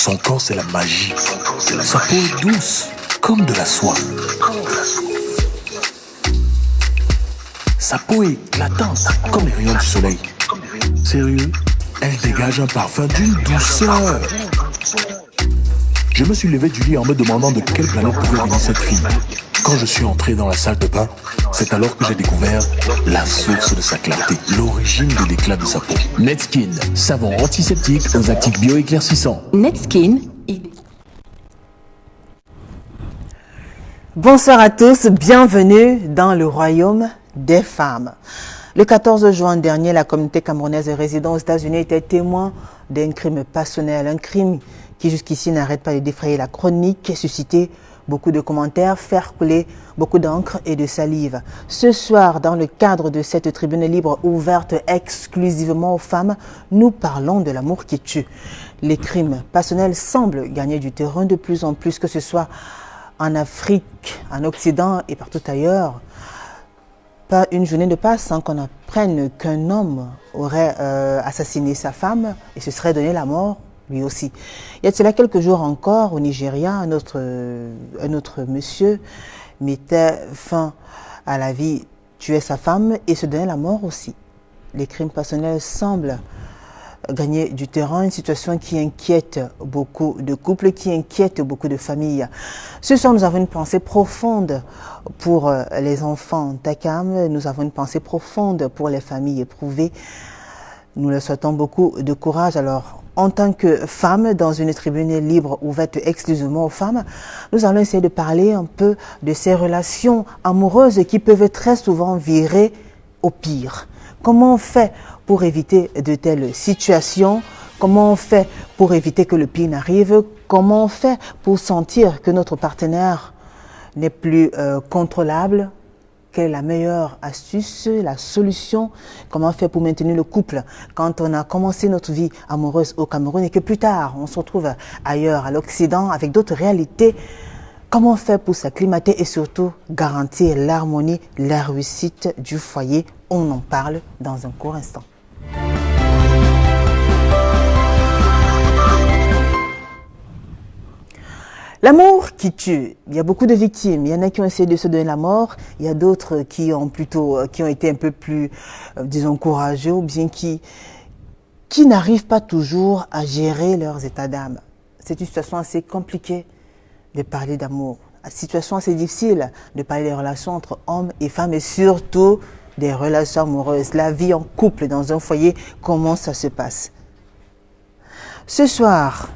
Son corps, c'est la magie. Sa peau est douce, comme de la soie. Sa peau est éclatante, comme les rayons du soleil. Sérieux, elle dégage un parfum d'une douceur. Je me suis levé du lit en me demandant de quelle planète pouvait venir cette fille. Quand je suis entré dans la salle de bain, c'est alors que j'ai découvert la source de sa clarté, l'origine de l'éclat de sa peau. Netskin, savon antiseptique aux actifs bioéclaircissants. Netskin. Bonsoir à tous, bienvenue dans le royaume des femmes. Le 14 juin dernier, la communauté camerounaise résidant aux États-Unis était témoin d'un crime passionnel, un crime qui jusqu'ici n'arrête pas de défrayer la chronique et susciter beaucoup de commentaires, faire couler beaucoup d'encre et de salive. Ce soir, dans le cadre de cette tribune libre ouverte exclusivement aux femmes, nous parlons de l'amour qui tue. Les crimes passionnels semblent gagner du terrain de plus en plus, que ce soit en Afrique, en Occident et partout ailleurs. Pas une journée ne passe sans qu'on apprenne qu'un homme aurait assassiné sa femme et se serait donné la mort lui aussi. Il y a de cela quelques jours encore, au Nigeria, un autre monsieur mettait fin à la vie, tuait sa femme et se donnait la mort aussi. Les crimes passionnels semblent gagner du terrain, une situation qui inquiète beaucoup de couples, qui inquiète beaucoup de familles. Ce soir, nous avons une pensée profonde pour les enfants Takam, nous avons une pensée profonde pour les familles éprouvées. Nous leur souhaitons beaucoup de courage. Alors, en tant que femmes, dans une tribune libre ouverte exclusivement aux femmes, nous allons essayer de parler un peu de ces relations amoureuses qui peuvent très souvent virer au pire. Comment on fait pour éviter de telles situations? Comment on fait pour éviter que le pire n'arrive? Comment on fait pour sentir que notre partenaire n'est plus contrôlable? Quelle est la meilleure astuce, la solution? Comment on fait pour maintenir le couple quand on a commencé notre vie amoureuse au Cameroun et que plus tard on se retrouve ailleurs, à l'Occident, avec d'autres réalités? Comment on fait pour s'acclimater et surtout garantir l'harmonie, la réussite du foyer? On en parle dans un court instant. L'amour qui tue. Il y a beaucoup de victimes. Il y en a qui ont essayé de se donner la mort. Il y a d'autres qui ont été un peu plus, disons, courageux ou bien qui n'arrivent pas toujours à gérer leurs états d'âme. C'est une situation assez compliquée de parler d'amour. Une situation assez difficile de parler des relations entre hommes et femmes et surtout des relations amoureuses. La vie en couple dans un foyer, comment ça se passe? Ce soir,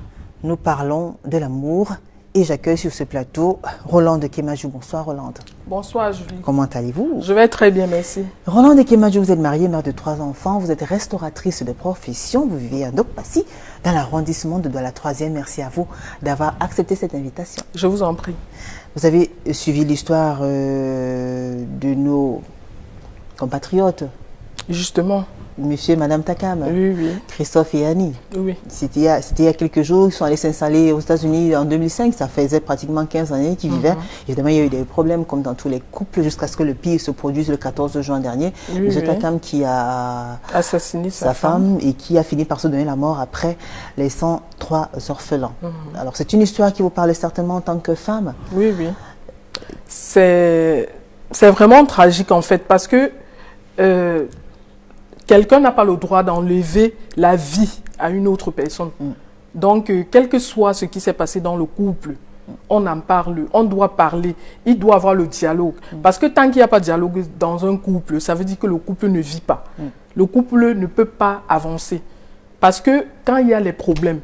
nous parlons de l'amour. Et j'accueille sur ce plateau Roland de Kémajou. Bonsoir Roland. Bonsoir Julie. Comment allez-vous? Je vais très bien, merci. Roland de Kémajou, vous êtes mariée, mère de 3 enfants, vous êtes restauratrice de profession, vous vivez à Ndokpassi, dans l'arrondissement de Douala 3e. Merci à vous d'avoir accepté cette invitation. Je vous en prie. Vous avez suivi l'histoire de nos compatriotes. Justement. Monsieur et Madame Takam, oui, oui. Christophe et Annie. Oui. C'était il y a quelques jours, ils sont allés s'installer aux États-Unis en 2005, ça faisait pratiquement 15 années qu'ils vivaient. Évidemment, il y a eu des problèmes comme dans tous les couples jusqu'à ce que le pire se produise le 14 juin dernier. Oui, Monsieur oui. Takam qui a assassiné sa femme et qui a fini par se donner la mort après, laissant 3 orphelins. Alors, c'est une histoire qui vous parle certainement en tant que femme. Oui, oui. C'est vraiment tragique en fait parce que quelqu'un n'a pas le droit d'enlever la vie à une autre personne. Donc, quel que soit ce qui s'est passé dans le couple, on en parle, on doit parler, il doit y avoir le dialogue. Parce que tant qu'il n'y a pas de dialogue dans un couple, ça veut dire que le couple ne vit pas. Le couple ne peut pas avancer. Parce que quand il y a les problèmes,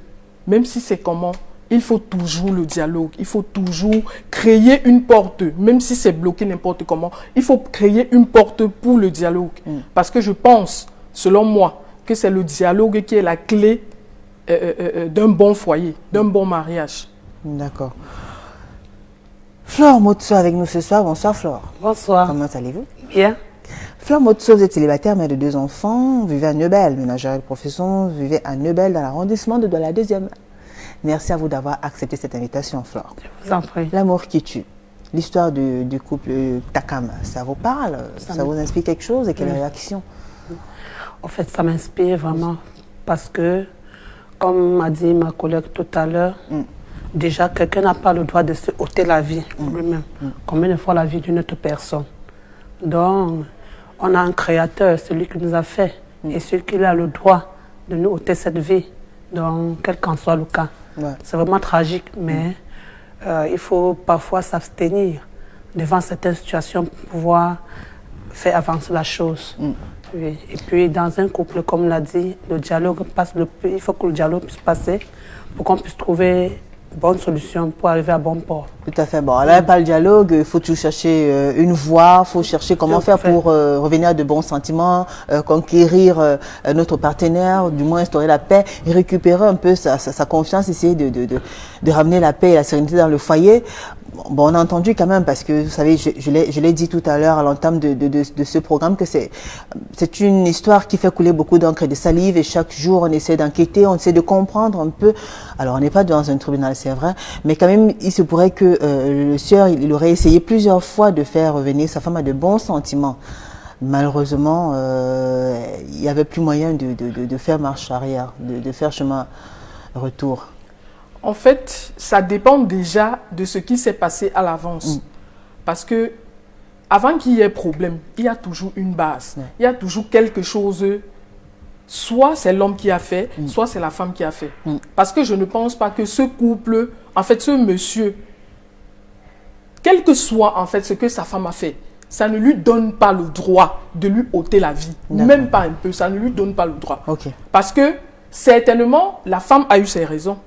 même si c'est comment, il faut toujours le dialogue, il faut toujours créer une porte, même si c'est bloqué n'importe comment, il faut créer une porte pour le dialogue. Parce que je pense, selon moi, que c'est le dialogue qui est la clé d'un bon foyer, d'un bon mariage. D'accord. Flore Motso avec nous ce soir. Bonsoir Flore. Bonsoir. Comment allez-vous? Bien. Flore Motso, vous êtes célibataire, mère de 2 enfants, vous vivez à Neubel, ménagère de profession, vous vivez à Neubel dans l'arrondissement de Douala 2e. Merci à vous d'avoir accepté cette invitation, Flore. Je vous en prie. L'amour qui tue. L'histoire du couple Takam, ça vous parle? Ça vous inspire quelque chose? Et quelle réaction? En fait, ça m'inspire vraiment parce que Comme m'a dit ma collègue tout à l'heure, déjà, quelqu'un n'a pas le droit de se ôter la vie lui-même. Combien de fois la vie d'une autre personne? Donc, on a un créateur, celui qui nous a fait, et celui qui a le droit de nous ôter cette vie, donc quel qu'en soit le cas. Ouais. C'est vraiment tragique, mais il faut parfois s'abstenir devant certaines situations pour pouvoir faire avancer la chose. Oui. Et puis, dans un couple, comme l'a dit, le dialogue passe il faut que le dialogue puisse passer pour qu'on puisse trouver une bonne solution pour arriver à bon port. Tout à fait. Bon, là, pas le dialogue, il faut toujours chercher une voie, il faut chercher comment faire pour revenir à de bons sentiments, conquérir notre partenaire, du moins instaurer la paix, et récupérer un peu sa confiance, essayer de ramener la paix et la sérénité dans le foyer. Bon, on a entendu quand même, parce que vous savez, je l'ai dit tout à l'heure à l'entame de ce programme, que c'est une histoire qui fait couler beaucoup d'encre et de salive, et chaque jour on essaie d'enquêter, on essaie de comprendre un peu. Alors on n'est pas dans un tribunal, c'est vrai, mais quand même il se pourrait que le sieur, il aurait essayé plusieurs fois de faire revenir sa femme à de bons sentiments. Malheureusement, il n'y avait plus moyen de faire marche arrière, de faire chemin retour. En fait, ça dépend déjà de ce qui s'est passé à l'avance. Parce que avant qu'il y ait problème, il y a toujours une base. Il y a toujours quelque chose, soit c'est l'homme qui a fait, soit c'est la femme qui a fait. Parce que je ne pense pas que ce couple, en fait ce monsieur, quel que soit en fait ce que sa femme a fait, ça ne lui donne pas le droit de lui ôter la vie. Même pas un peu, ça ne lui donne pas le droit. Parce que certainement, la femme a eu ses raisons.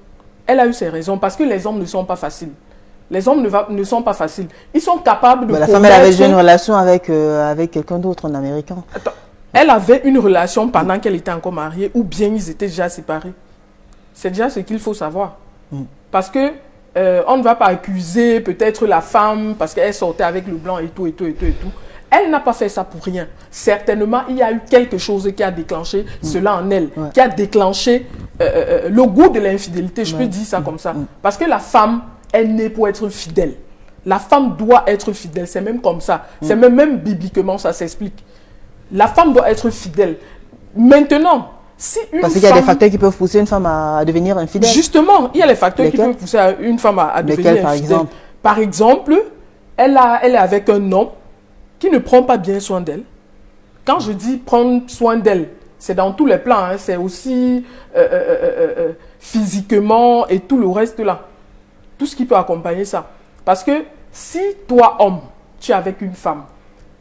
Elle a eu ses raisons parce que les hommes ne sont pas faciles. Les hommes ne sont pas faciles. Ils sont capables de... La femme, elle avait une relation avec quelqu'un d'autre, un Américain. Attends, elle avait une relation pendant qu'elle était encore mariée, ou bien ils étaient déjà séparés. C'est déjà ce qu'il faut savoir. Parce que on ne va pas accuser peut-être la femme parce qu'elle sortait avec le blanc et tout, et tout, et tout, et tout. Elle n'a pas fait ça pour rien. Certainement, il y a eu quelque chose qui a déclenché cela en elle, qui a déclenché le goût de l'infidélité. Je peux dire ça comme ça. Parce que la femme est née pour être fidèle. La femme doit être fidèle. C'est même comme ça. C'est même bibliquement, ça s'explique. La femme doit être fidèle. Maintenant, si une Parce qu'il y a des facteurs qui peuvent pousser une femme à devenir infidèle. Justement, il y a les facteurs qui peuvent pousser une femme à devenir infidèle. Par exemple, elle est avec un homme qui ne prend pas bien soin d'elle. Quand je dis prendre soin d'elle, c'est dans tous les plans, hein, c'est aussi physiquement et tout le reste là. Tout ce qui peut accompagner ça. Parce que si toi, homme, tu es avec une femme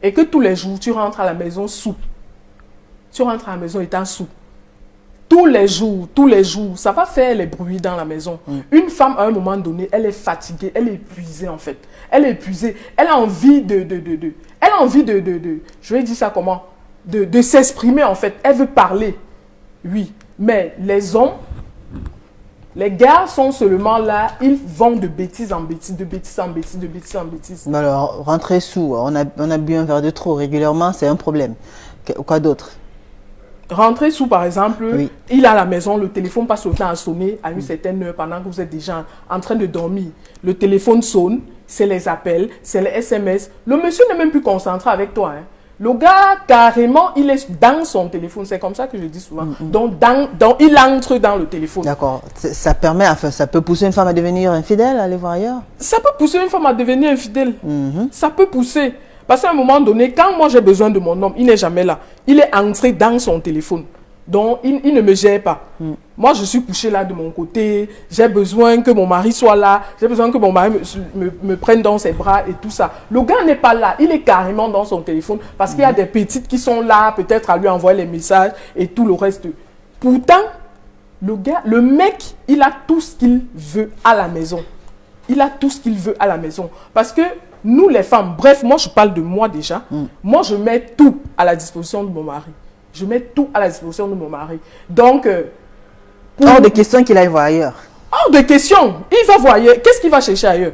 et que tous les jours, tu rentres à la maison sous, tu rentres à la maison étant sous, tous les jours, ça va faire les bruits dans la maison. Une femme, à un moment donné, elle est fatiguée, elle est épuisée en fait. Elle est épuisée, elle a envie je vais dire ça comment, de s'exprimer en fait. Elle veut parler, oui. Mais les hommes, les gars sont seulement là, ils vont de bêtises en bêtises, de bêtises en bêtises, de bêtises en bêtises. Alors, rentrer sous, on a bu un verre de trop régulièrement, c'est un problème. Quoi d'autre? Rentrer sous, par exemple, il a à la maison, le téléphone passe le temps à sonner à une certaine heure pendant que vous êtes déjà en train de dormir. Le téléphone sonne, c'est les appels, c'est les SMS. Le monsieur n'est même plus concentré avec toi. Hein. Le gars, carrément, il est dans son téléphone. C'est comme ça que je dis souvent. Donc, il entre dans le téléphone. D'accord. Ça permet, enfin, ça peut pousser une femme à devenir infidèle, à aller voir ailleurs? Ça peut pousser une femme à devenir infidèle. Ça peut pousser. Parce qu'à un moment donné, quand moi j'ai besoin de mon homme, il n'est jamais là. Il est entré dans son téléphone. Donc, il ne me gère pas. Moi, je suis couché là de mon côté. J'ai besoin que mon mari soit là. J'ai besoin que mon mari me prenne dans ses bras et tout ça. Le gars n'est pas là. Il est carrément dans son téléphone parce qu'il y a des petites qui sont là, peut-être à lui envoyer les messages et tout le reste. Pourtant, le mec, il a tout ce qu'il veut à la maison. Il a tout ce qu'il veut à la maison. Parce que nous, les femmes, bref, moi, je parle de moi déjà. Moi, je mets tout à la disposition de mon mari. Je mets tout à la disposition de mon mari. Donc, hors de question qu'il aille voir ailleurs. Hors de question. Il va voir ailleurs. Qu'est-ce qu'il va chercher ailleurs?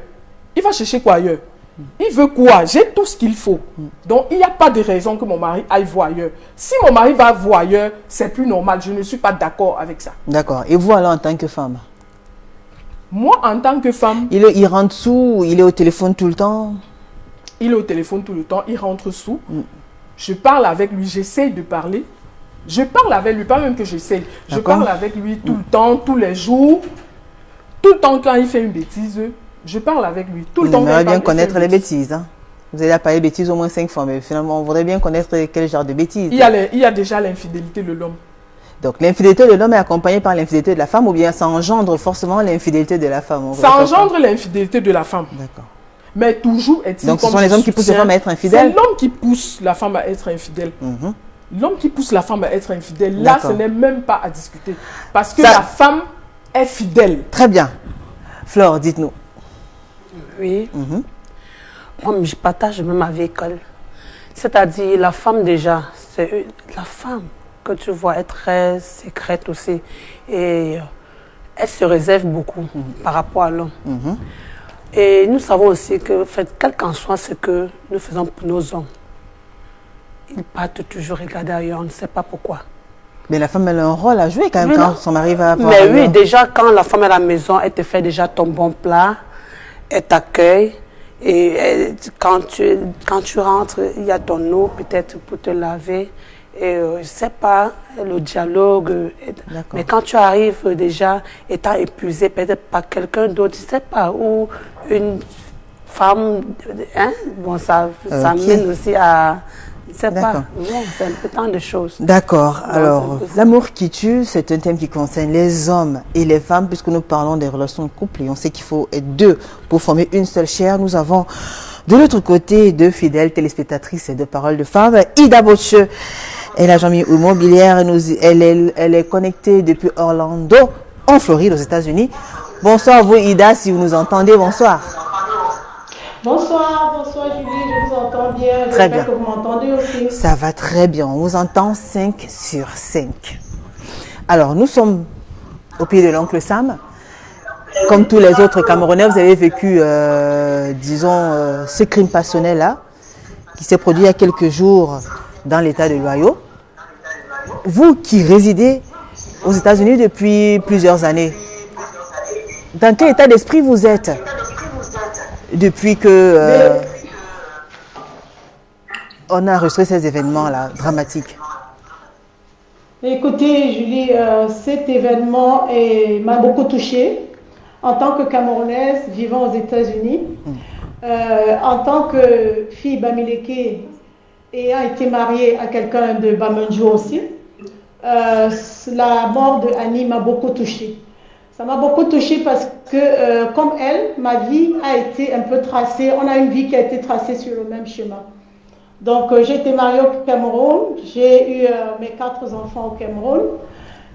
Il va chercher quoi ailleurs? Il veut quoi? J'ai tout ce qu'il faut. Donc, il n'y a pas de raison que mon mari aille voir ailleurs. Si mon mari va voir ailleurs, c'est plus normal. Je ne suis pas d'accord avec ça. D'accord. Et vous, alors, en tant que femme? Moi, en tant que femme... Il rentre sous, il est au téléphone tout le temps? Il est au téléphone tout le temps, il rentre sous. Je parle avec lui, j'essaie de parler. Je parle avec lui, pas même que j'essaye. Je D'accord. parle avec lui tout le temps, tous les jours. Tout le temps quand il fait une bêtise, je parle avec lui. Tout le On temps quand aimerait il bien parle, il fait connaître une les bêtise. bêtises. Hein. Vous allez parler bêtises au moins 5 fois, mais finalement, on voudrait bien connaître quel genre de bêtises. Il y a déjà l'infidélité de l'homme. Donc, l'infidélité de l'homme est accompagnée par l'infidélité de la femme ou bien ça engendre forcément l'infidélité de la femme? On Ça voudrait savoir. engendre l'infidélité de la femme. D'accord. Mais toujours est-il Donc, ce comme sont les je hommes qui poussent les soutiens, femmes à être infidèles? C'est l'homme qui pousse la femme à être infidèle. Mhm. L'homme qui pousse la femme à être infidèle, là, D'accord. ce n'est même pas à discuter. Parce que Ça- la femme est fidèle. Très bien. Flore, dites-nous. Oui. Mhm. Moi, je partage même ma vie école. C'est-à-dire, la femme déjà, c'est la femme que tu vois est très secrète aussi. Et elle se réserve beaucoup par rapport à l'homme. Et nous savons aussi que, en fait, quel qu'en soit ce que nous faisons pour nos hommes, ils partent toujours regarder ailleurs, on ne sait pas pourquoi. Mais la femme, elle a un rôle à jouer quand même Oui, quand non. son mari va voir Mais oui, ailleurs. déjà, quand la femme est à la maison, elle te fait déjà ton bon plat, elle t'accueille. Et quand tu rentres, il y a ton eau peut-être pour te laver. Et je ne sais pas, le dialogue. D'accord. Mais quand tu arrives déjà étant épuisé peut-être par quelqu'un d'autre, je ne sais pas, ou une femme, hein, bon, ça mène aussi à... Je ne sais pas, D'accord. bon, c'est un peu tant de choses. D'accord. Donc, Alors, c'est un peu ça. l'amour qui tue, c'est un thème qui concerne les hommes et les femmes, puisque nous parlons des relations de couple et on sait qu'il faut être deux pour former une seule chair. Nous avons de l'autre côté deux fidèles téléspectatrices et de paroles de femmes. Ida Botche est l'agent immobilière. Elle est connectée depuis Orlando, en Floride, aux États-Unis. Bonsoir, vous, Ida, si vous nous entendez. Bonsoir. Bonsoir Julie, je vous entends bien. Très bien. J'espère que vous m'entendez aussi. Ça va très bien. On vous entend 5 sur 5. Alors, nous sommes au pays de l'oncle Sam. Comme tous les autres Camerounais, vous avez vécu, ce crime passionnel-là, qui s'est produit il y a quelques jours dans l'état de l'Ohio. Vous qui résidez aux États-Unis depuis plusieurs années, dans quel état d'esprit vous êtes depuis que on a enregistré ces événements-là dramatiques? Écoutez Julie, cet événement m'a beaucoup touchée en tant que Camerounaise vivant aux États-Unis, en tant que fille Bamileke ayant été mariée à quelqu'un de Bamandjo aussi. La mort de Annie m'a beaucoup touchée. Ça m'a beaucoup touchée parce que, comme elle, ma vie a été un peu tracée. On a une vie qui a été tracée sur le même schéma. Donc, j'ai été mariée au Cameroun. J'ai eu mes 4 enfants au Cameroun.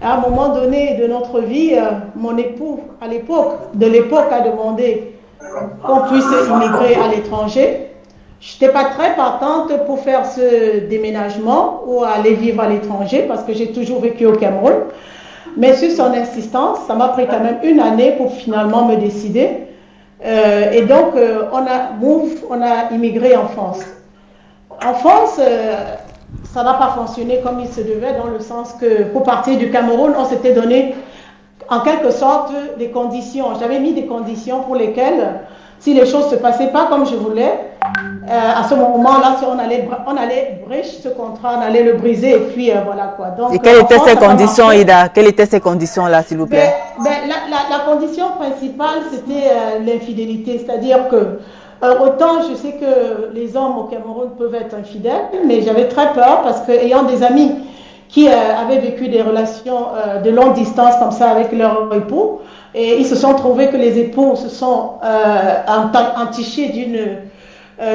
À un moment donné de notre vie, mon époux, à l'époque, a demandé qu'on puisse immigrer à l'étranger. Je n'étais pas très partante pour faire ce déménagement ou aller vivre à l'étranger parce que j'ai toujours vécu au Cameroun. Mais sur son insistance, ça m'a pris quand même une année pour finalement me décider. Et donc, on a immigré en France. En France, ça n'a pas fonctionné comme il se devait, dans le sens que pour partir du Cameroun, on s'était donné en quelque sorte des conditions. J'avais mis des conditions pour lesquelles, si les choses ne se passaient pas comme je voulais, à ce moment-là, si on allait briser ce contrat, on allait le briser et puis voilà quoi. Donc, et quelles étaient France, ces ça a conditions, marché. Ida? Quelles étaient ces conditions-là, s'il vous plaît? La condition principale, c'était l'infidélité. C'est-à-dire que, autant je sais que les hommes au Cameroun peuvent être infidèles, mais j'avais très peur parce que, ayant des amis qui avaient vécu des relations de longue distance comme ça avec leur époux, et ils se sont trouvés que les époux se sont entichés d'une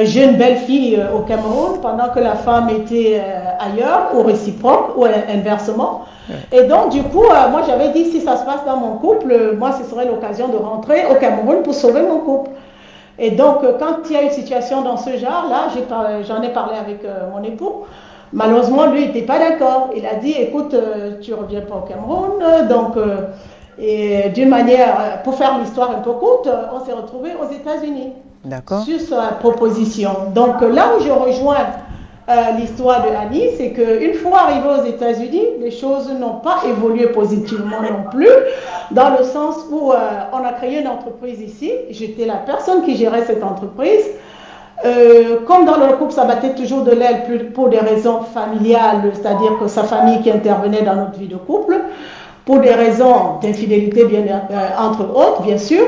jeune belle fille au Cameroun pendant que la femme était ailleurs, ou réciproque, ou inversement. Et donc, du coup, moi j'avais dit, si ça se passe dans mon couple, moi ce serait l'occasion de rentrer au Cameroun pour sauver mon couple. Et donc, quand il y a une situation dans ce genre-là, j'en ai parlé avec mon époux. Malheureusement, lui, il n'était pas d'accord. Il a dit, écoute, tu ne reviens pas au Cameroun. Donc, et d'une manière, pour faire l'histoire un peu courte, on s'est retrouvés aux États-Unis. D'accord. Sur sa proposition. Donc, là où je rejoins l'histoire de Annie, c'est qu'une fois arrivée aux États-Unis, les choses n'ont pas évolué positivement non plus, dans le sens où on a créé une entreprise ici. J'étais la personne qui gérait cette entreprise. Comme dans leur couple, ça battait toujours de l'aile pour des raisons familiales, c'est-à-dire que sa famille qui intervenait dans notre vie de couple, pour des raisons d'infidélité, entre autres, bien sûr.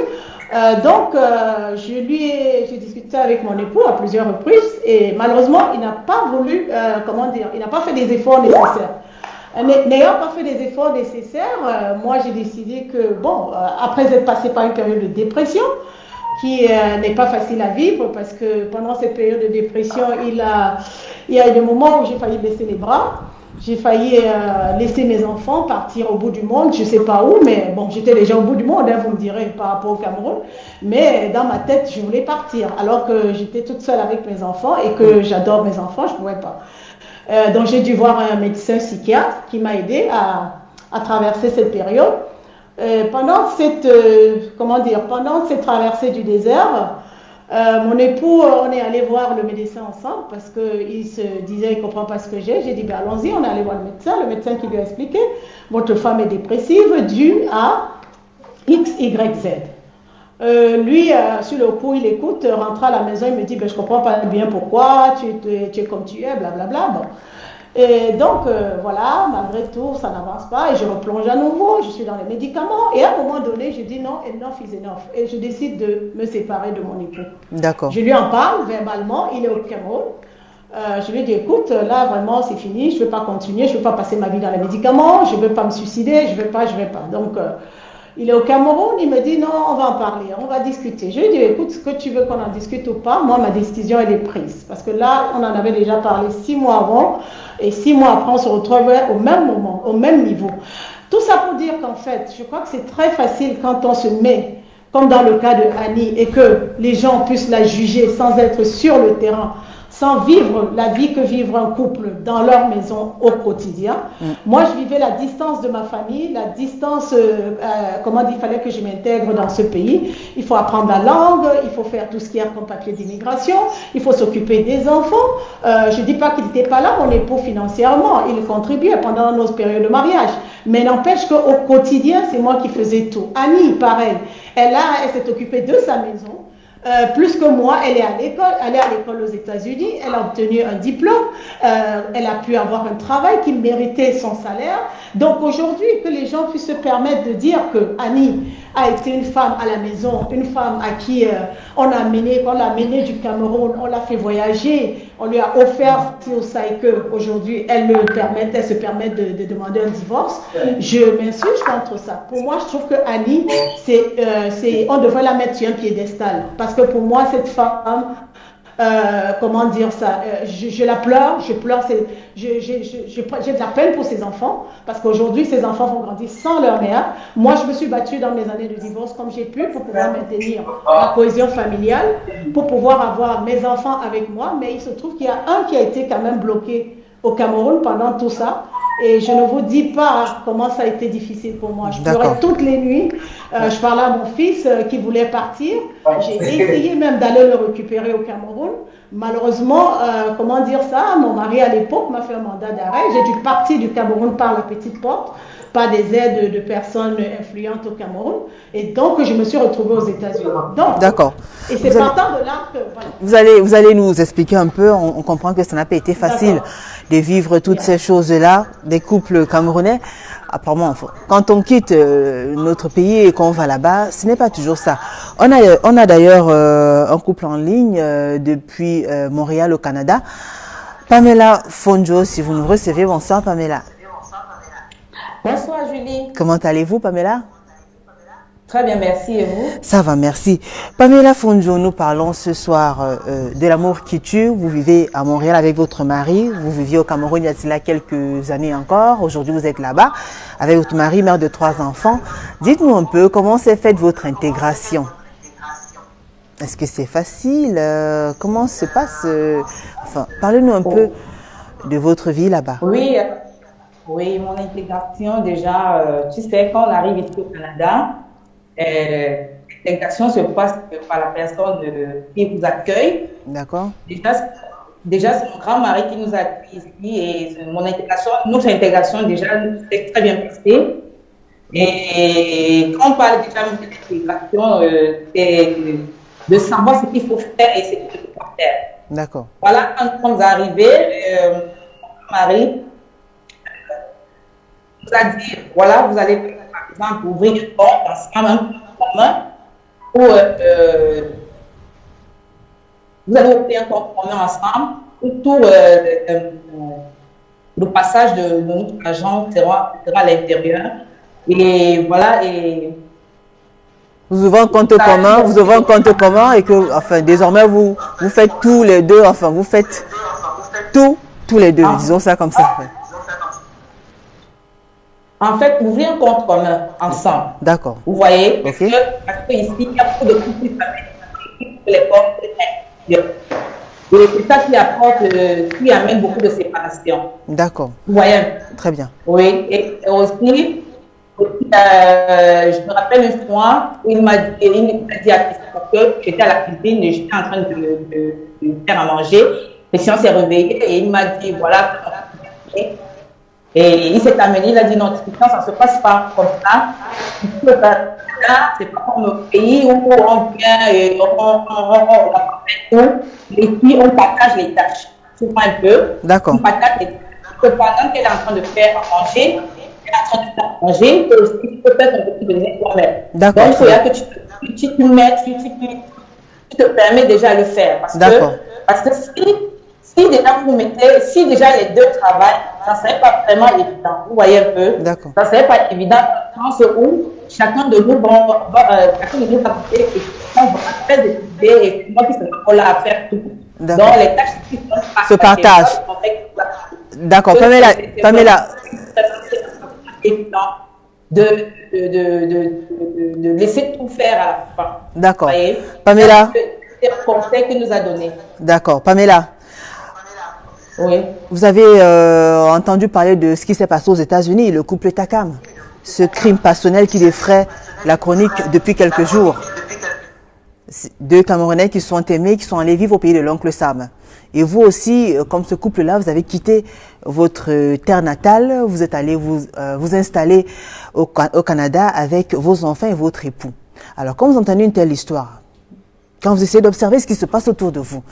J'ai discuté avec mon époux à plusieurs reprises et malheureusement, il n'a pas voulu, il n'a pas fait des efforts nécessaires. N'ayant pas fait des efforts nécessaires, moi j'ai décidé que, après être passé par une période de dépression, qui n'est pas facile à vivre parce que pendant cette période de dépression, il y a eu des moments où j'ai failli baisser les bras. J'ai failli laisser mes enfants partir au bout du monde, je ne sais pas où, mais bon, j'étais déjà au bout du monde, vous me direz, par rapport au Cameroun. Mais dans ma tête, je voulais partir, alors que j'étais toute seule avec mes enfants et que j'adore mes enfants, je ne pouvais pas. Donc j'ai dû voir un médecin psychiatre qui m'a aidé à traverser cette période. Pendant cette traversée du désert, mon époux, on est allé voir le médecin ensemble parce qu'il se disait, il ne comprend pas ce que j'ai. J'ai dit, allons-y, on est allé voir le médecin qui lui a expliqué, votre femme est dépressive due à X, Y, Z. Lui, sur le coup, il écoute, rentre à la maison, il me dit, je ne comprends pas bien pourquoi, tu es comme tu es, blablabla. Bon. Et donc, voilà, malgré tout, ça n'avance pas et je replonge à nouveau, je suis dans les médicaments et à un moment donné, je dis non, enough is enough et je décide de me séparer de mon époux. D'accord. Je lui en parle verbalement, il est au Cameroun. Je lui dis, écoute, là, vraiment, c'est fini, je ne veux pas continuer, je ne veux pas passer ma vie dans les médicaments, je ne veux pas me suicider, je ne veux pas. Donc, il est au Cameroun, il me dit, non, on va en parler, on va discuter. Je lui dis, écoute, ce que tu veux qu'on en discute ou pas, moi, ma décision, elle est prise. Parce que là, on en avait déjà parlé 6 mois avant, et 6 mois après, on se retrouvait au même moment, au même niveau. Tout ça pour dire qu'en fait, je crois que c'est très facile quand on se met, comme dans le cas de Annie, et que les gens puissent la juger sans être sur le terrain, sans vivre la vie que vivre un couple dans leur maison au quotidien. Moi, je vivais la distance de ma famille, la distance, il fallait que je m'intègre dans ce pays. Il faut apprendre la langue, il faut faire tout ce qu'il y a comme papier d'immigration, il faut s'occuper des enfants. Je ne dis pas qu'il n'était pas là, mon époux, financièrement, il contribuait pendant nos périodes de mariage. Mais n'empêche qu'au quotidien, c'est moi qui faisais tout. Annie, pareil, elle s'est occupée de sa maison. Plus que moi, elle est à l'école aux États-Unis, elle a obtenu un diplôme, elle a pu avoir un travail qui méritait son salaire. Donc aujourd'hui, que les gens puissent se permettre de dire que Annie a été une femme à la maison, une femme à qui on l'a amenée du Cameroun, on l'a fait voyager, on lui a offert tout ça et qu'aujourd'hui elle se permet de demander un divorce. Je m'insurge contre ça. Pour moi, je trouve que Annie, on devrait la mettre sur un piédestal. Parce que pour moi, cette femme, je la pleure, j'ai de la peine pour ses enfants, parce qu'aujourd'hui, ces enfants vont grandir sans leur mère. Moi, je me suis battue dans mes années de divorce comme j'ai pu pour pouvoir maintenir la cohésion familiale, pour pouvoir avoir mes enfants avec moi, mais il se trouve qu'il y a un qui a été quand même bloqué au Cameroun pendant tout ça. Et je ne vous dis pas comment ça a été difficile pour moi. Je pleurais toutes les nuits. Je parlais à mon fils qui voulait partir. J'ai essayé même d'aller le récupérer au Cameroun. Malheureusement, mon mari à l'époque m'a fait un mandat d'arrêt. J'ai dû partir du Cameroun par la petite porte, pas des aides de personnes influentes au Cameroun. Et donc, je me suis retrouvée aux États-Unis. D'accord. Et c'est partant de là que... Voilà. Vous allez nous expliquer un peu, on comprend que ça n'a pas été facile de vivre toutes ces choses-là, des couples camerounais. Apparemment, quand on quitte notre pays et qu'on va là-bas, ce n'est pas toujours ça. On a d'ailleurs un couple en ligne depuis Montréal au Canada. Pamela Fonjo, si vous nous recevez, bonsoir Pamela. Bonsoir Julie. Comment allez-vous Pamela? Très bien, merci. Et vous? Ça va, merci. Pamela Fonjo, nous parlons ce soir de l'amour qui tue. Vous vivez à Montréal avec votre mari. Vous viviez au Cameroun il y a cela quelques années encore. Aujourd'hui, vous êtes là-bas avec votre mari, mère de 3 enfants. Dites-nous un peu comment s'est faite votre intégration. Est-ce que c'est facile? Comment se passe? Parlez-nous un peu de votre vie là-bas. Oui, mon intégration déjà, tu sais, quand on arrive ici au Canada, l'intégration se passe par la personne qui vous accueille. D'accord. Déjà c'est mon grand-mari qui nous a accueillis ici et notre intégration déjà s'est très bien passée. Et quand on parle déjà d'intégration, c'est de savoir ce qu'il faut faire et ce qu'il ne faut supporters. D'accord. Voilà, quand nous sommes arrivés, Marie nous a dit, voilà, vous allez, par exemple, ouvrir une porte ensemble, un compte commun, où vous allez ouvrir un compte commun ensemble, autour le passage de notre agent sera à l'intérieur. Et voilà, et Vous ouvrez un compte commun et que, enfin, désormais, vous faites tous les deux, enfin, vous faites tous les deux, disons ça comme ça. en fait, ouvrir un compte commun ensemble. D'accord. Vous voyez, Ok. parce que ici, il y a beaucoup de couples qui les portes. Et c'est ça qui amène beaucoup de séparation. D'accord. Vous voyez? Très bien. Oui, et aussi, je me rappelle une fois, il m'a dit parce que j'étais à la cuisine et j'étais en train de faire à manger. Le sien s'est réveillé et il m'a dit, voilà, et il s'est amené, il a dit, non, ça ne se passe pas comme ça. C'est pas comme au pays où on vient et et puis on partage les tâches. Souvent un peu. D'accord. On partage les tâches. Pendant qu'elle est en train de faire à manger, elle est en train de faire à manger, tu peux faire ton petit déjeuner toi-même. D'accord. Donc, il faut que tu te permets déjà de le faire. Parce que si déjà les deux travaillent, ça ne serait pas vraiment évident. Vous voyez un peu? D'accord. Ça ne serait pas évident dans le sens où chacun de nous va et on va faire des idées et moi qui suis là à faire tout. Donc les tâches se partagent. D'accord. Pamela. De laisser tout faire à la fin. D'accord. Pamela. C'est le conseil qu'il nous a donné. D'accord. Pamela. Oui. Vous avez entendu parler de ce qui s'est passé aux États-Unis, le couple Takam, ce crime passionnel qui défraie la chronique depuis quelques jours. Deux Camerounais qui sont aimés, qui sont allés vivre au pays de l'oncle Sam. Et vous aussi, comme ce couple-là, vous avez quitté votre terre natale, vous êtes allé vous installer au Canada avec vos enfants et votre époux. Alors, quand vous entendez une telle histoire, quand vous essayez d'observer ce qui se passe autour de vous,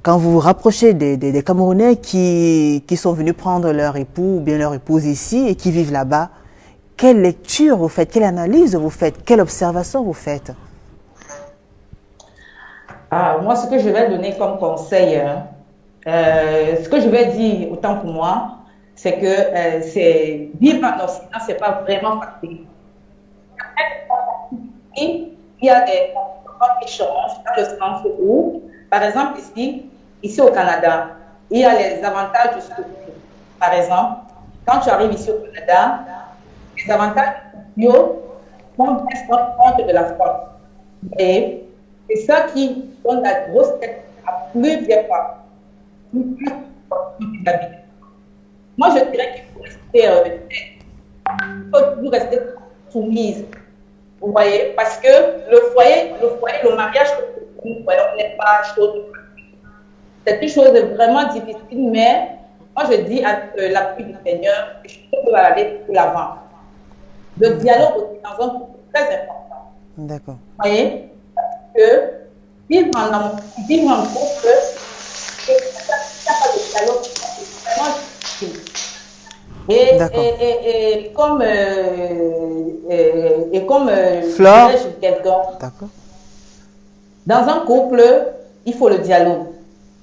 quand vous vous rapprochez des Camerounais qui sont venus prendre leur époux ou bien leur épouse ici et qui vivent là-bas, quelle lecture vous faites, quelle analyse vous faites, quelle observation vous faites? Moi, ce que je vais donner comme conseil, ce que je vais dire autant pour moi, c'est que vivre en Occident, ce n'est pas vraiment facile. Il y a des comportements qui changent dans le sens où, par exemple, ici au Canada, il y a les avantages de structure. Par exemple, quand tu arrives ici au Canada, les avantages sociaux vont bien compte de la force. Et c'est ça qui donne la grosse tête à plusieurs fois. Moi, je dirais qu'il faut toujours rester soumise. Vous voyez, parce que le foyer, le mariage, on n'est pas chose. C'est une chose vraiment difficile, mais moi je dis avec l'appui du Seigneur, je peux aller de l'avant. Le dialogue aussi dans un couple est très important. D'accord. Vous voyez, parce que vivre en couple, il n'y a pas de dialogue, c'est vraiment difficile. Et comme Flore, quelqu'un, dans un couple, il faut le dialogue.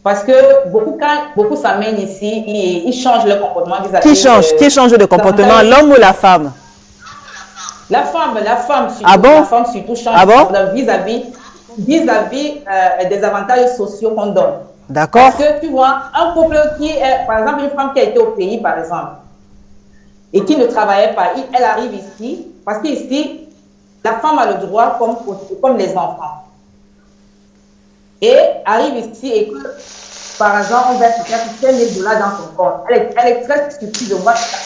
Parce que quand beaucoup s'amènent ici, ils changent leur comportement vis-à-vis. Qui change de comportement, l'homme ou la femme? La femme surtout. Ah bon? La femme surtout change vis-à-vis des avantages sociaux qu'on donne. D'accord. Parce que tu vois, un couple qui est, par exemple, une femme qui a été au pays, par exemple, et qui ne travaillait pas, elle arrive ici, parce qu'ici, la femme a le droit comme les enfants. Et arrive ici et que, par exemple, on va se faire $1000 dans son compte. Elle est très stupide de voir ça.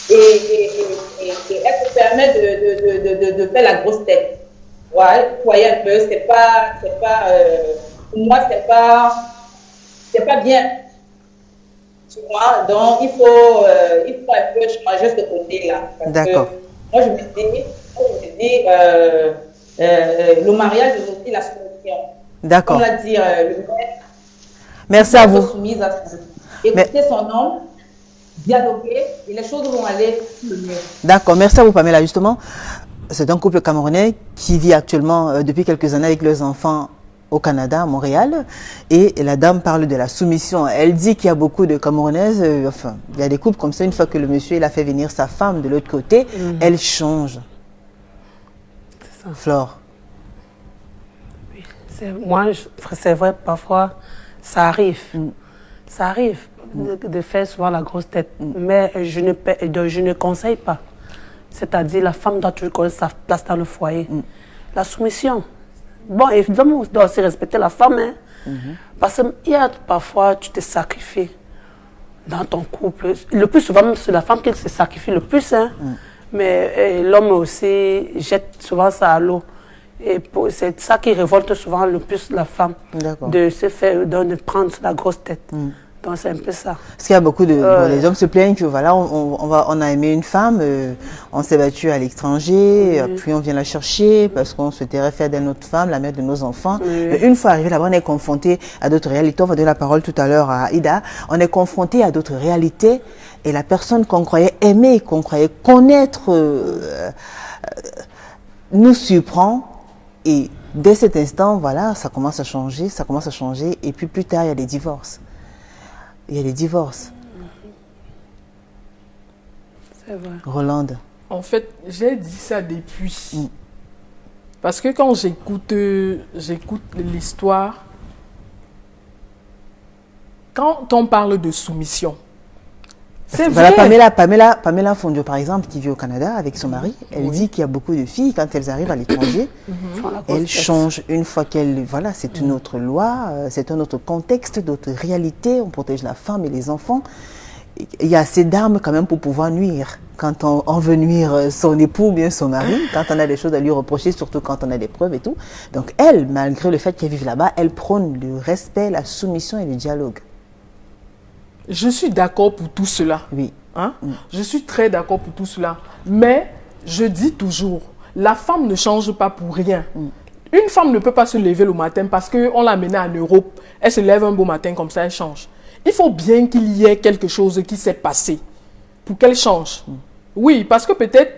Et elle se permet de faire la grosse tête. Ouais, vous voyez un peu, pour moi, c'est pas bien. Tu vois, donc il faut un peu changer ce côté-là. D'accord. Moi, je me dis, le mariage est aussi la solution. D'accord. Comme l'a dit le maire. Merci à vous. Soumise à écouter son homme, dialoguer et les choses vont aller le mieux. D'accord, merci à vous Pamela. Justement, c'est un couple camerounais qui vit actuellement depuis quelques années avec leurs enfants au Canada, à Montréal, et la dame parle de la soumission. Elle dit qu'il y a beaucoup de Camerounaises, enfin, il y a des couples comme ça, une fois que le monsieur il a fait venir sa femme de l'autre côté, elle change. C'est ça. Flore. Moi, c'est vrai, parfois, ça arrive. Ça arrive de faire souvent la grosse tête. Mais je ne conseille pas. C'est-à-dire, la femme doit toujours connaître sa place dans le foyer. La soumission. Bon, évidemment, on doit aussi respecter la femme. Hein, parce qu'il y a parfois, tu te sacrifies dans ton couple. Le plus souvent, c'est la femme qui se sacrifie le plus. Hein, mais l'homme aussi jette souvent ça à l'eau. Et c'est ça qui révolte souvent le plus la femme. De se faire, de prendre la grosse tête. Donc c'est un peu ça. Parce qu'il y a beaucoup de... bon, les hommes se plaignent que voilà, on a aimé une femme, on s'est battu à l'étranger, puis on vient la chercher parce qu'on souhaiterait faire d'elle notre femme, la mère de nos enfants. Mais une fois arrivé là-bas, on est confronté à d'autres réalités. On va donner la parole tout à l'heure à Ida. On est confronté à d'autres réalités et la personne qu'on croyait aimer, qu'on croyait connaître, nous surprend. Et dès cet instant, voilà, ça commence à changer, et puis plus tard, il y a des divorces. Il y a des divorces. C'est vrai. Rolande. En fait, j'ai dit ça depuis. Parce que quand j'écoute l'histoire, quand on parle de soumission, c'est voilà, vrai. Pamela Fondio, par exemple, qui vit au Canada avec son mari, elle dit qu'il y a beaucoup de filles, quand elles arrivent à l'étranger, elles changent une fois qu'elles... Voilà, c'est une autre loi, c'est un autre contexte, d'autres réalités, on protège la femme et les enfants. Il y a assez d'armes quand même pour pouvoir nuire. Quand on veut nuire son époux ou bien son mari, quand on a des choses à lui reprocher, surtout quand on a des preuves et tout. Donc elle, malgré le fait qu'elle vive là-bas, elle prône le respect, la soumission et le dialogue. Je suis d'accord pour tout cela. Oui. Hein? Je suis très d'accord pour tout cela. Mais je dis toujours, la femme ne change pas pour rien. Une femme ne peut pas se lever le matin parce qu'on l'a menée en Europe. Elle se lève un beau matin comme ça, elle change. Il faut bien qu'il y ait quelque chose qui s'est passé pour qu'elle change. Oui, parce que peut-être...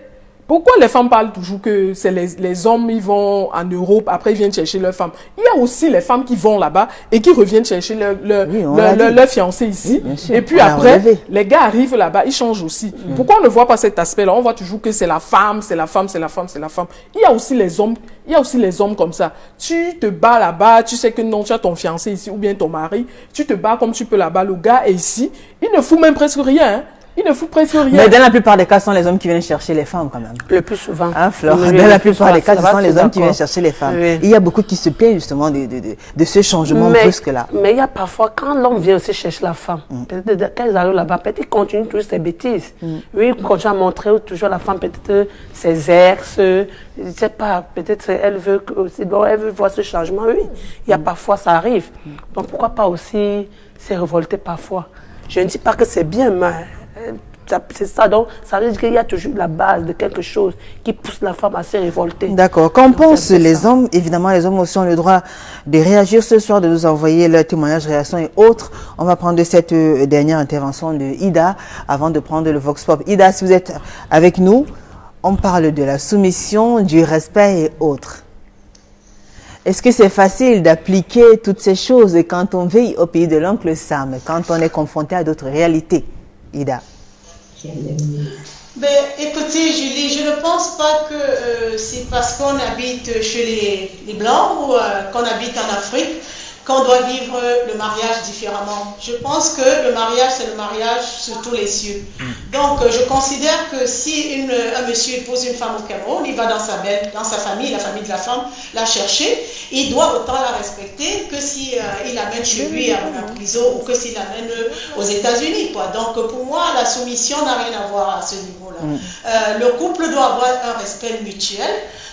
Pourquoi les femmes parlent toujours que c'est les hommes, ils vont en Europe, après ils viennent chercher leurs femmes. Il y a aussi les femmes qui vont là-bas et qui reviennent chercher leur fiancé ici. Oui, et puis après, les gars arrivent là-bas, ils changent aussi. Pourquoi on ne voit pas cet aspect-là? On voit toujours que c'est la femme, c'est la femme, c'est la femme, c'est la femme. Il y a aussi les hommes comme ça. Tu te bats là-bas, tu sais que non, tu as ton fiancé ici ou bien ton mari, tu te bats comme tu peux là-bas, le gars est ici, il ne fout même presque rien, hein. Il ne fout presque rien. Mais dans la plupart des cas, ce sont les hommes qui viennent chercher les femmes quand même. Le plus souvent. Hein, Flore? Dans la plupart des cas, ce sont les hommes qui viennent chercher les femmes. Oui. Il y a beaucoup qui se plaignent justement de ce changement brusque-là. Mais il y a parfois, quand l'homme vient aussi chercher la femme, peut-être quand ils arrivent là-bas, peut-être qu'ils continuent toujours ses bêtises. Oui, ils continuent à montrer toujours la femme, peut-être ses ex, je ne sais pas, peut-être elle veut aussi, bon, elle veut voir ce changement, oui. Il y a parfois, ça arrive. Donc pourquoi pas aussi se révolter parfois? Je ne dis pas que c'est bien, mais... c'est ça, donc ça veut dire qu'il y a toujours la base de quelque chose qui pousse la femme à se révolter. D'accord. Qu'en pensent les hommes? Évidemment, les hommes aussi ont le droit de réagir ce soir, de nous envoyer leurs témoignages, réactions et autres. On va prendre cette dernière intervention de Ida avant de prendre le Vox Pop. Ida, si vous êtes avec nous, on parle de la soumission, du respect et autres. Est-ce que c'est facile d'appliquer toutes ces choses quand on vit au pays de l'oncle Sam, quand on est confronté à d'autres réalités? Ida. Ben, écoutez, Julie, je ne pense pas que c'est parce qu'on habite chez les Blancs ou qu'on habite en Afrique qu'on doit vivre le mariage différemment. Je pense que le mariage, c'est le mariage sur tous les cieux. Donc, je considère que si un monsieur épouse une femme au Cameroun, il va dans sa famille, la famille de la femme, la chercher, il doit autant la respecter que si il l'amène chez lui à prison ou que s'il l'amène aux États-Unis, quoi. Donc, pour moi, la soumission n'a rien à voir à ce niveau-là. Le couple doit avoir un respect mutuel.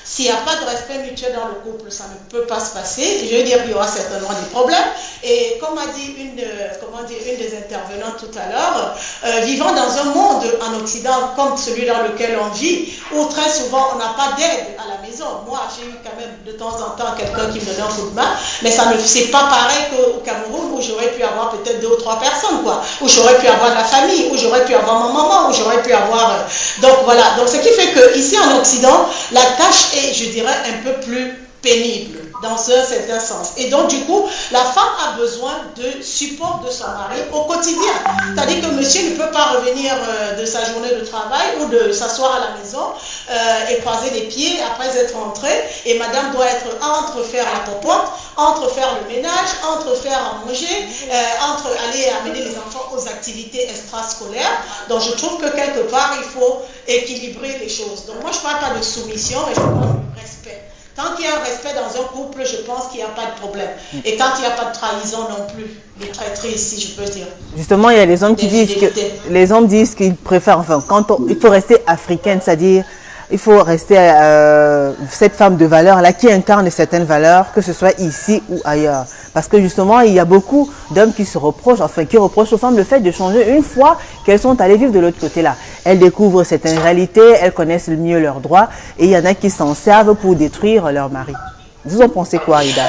S'il n'y a pas de respect mutuel dans le couple, ça ne peut pas se passer. Je veux dire, il y aura certainement de problème. Et comme a dit une des intervenantes tout à l'heure, vivant dans un monde en Occident comme celui dans lequel on vit, où très souvent on n'a pas d'aide à la maison. Moi, j'ai eu quand même de temps en temps quelqu'un qui me donnait un coup de main, mais c'est pas pareil qu'au Cameroun où j'aurais pu avoir peut-être 2 ou 3 personnes, quoi. Où j'aurais pu avoir de la famille, où j'aurais pu avoir ma maman, où j'aurais pu avoir... Donc voilà, donc ce qui fait qu'ici en Occident, la tâche est, je dirais, un peu plus pénible dans un certain sens. Et donc du coup, la femme a besoin de support de son mari au quotidien. C'est-à-dire que monsieur ne peut pas revenir de sa journée de travail ou de s'asseoir à la maison et croiser les pieds après être rentré, et madame doit être entre faire la popote, entre faire le ménage, entre faire à manger, entre aller amener les enfants aux activités extrascolaires. Donc je trouve que quelque part il faut équilibrer les choses. Donc moi je ne parle pas de soumission, mais je parle de respect. Tant qu'il y a un respect dans un couple, je pense qu'il n'y a pas de problème. Et tant qu'il n'y a pas de trahison non plus, de traîtrise, si je peux dire. Justement, il y a les hommes qui disent que les hommes disent qu'ils préfèrent, enfin, il faut rester africaine, c'est-à-dire il faut rester cette femme de valeur là qui incarne certaines valeurs, que ce soit ici ou ailleurs. Parce que justement, il y a beaucoup d'hommes qui se reprochent, enfin qui reprochent aux femmes le fait de changer une fois qu'elles sont allées vivre de l'autre côté là. Elles découvrent certaines réalités, elles connaissent mieux leurs droits, et il y en a qui s'en servent pour détruire leur mari. Vous en pensez quoi, Aïda?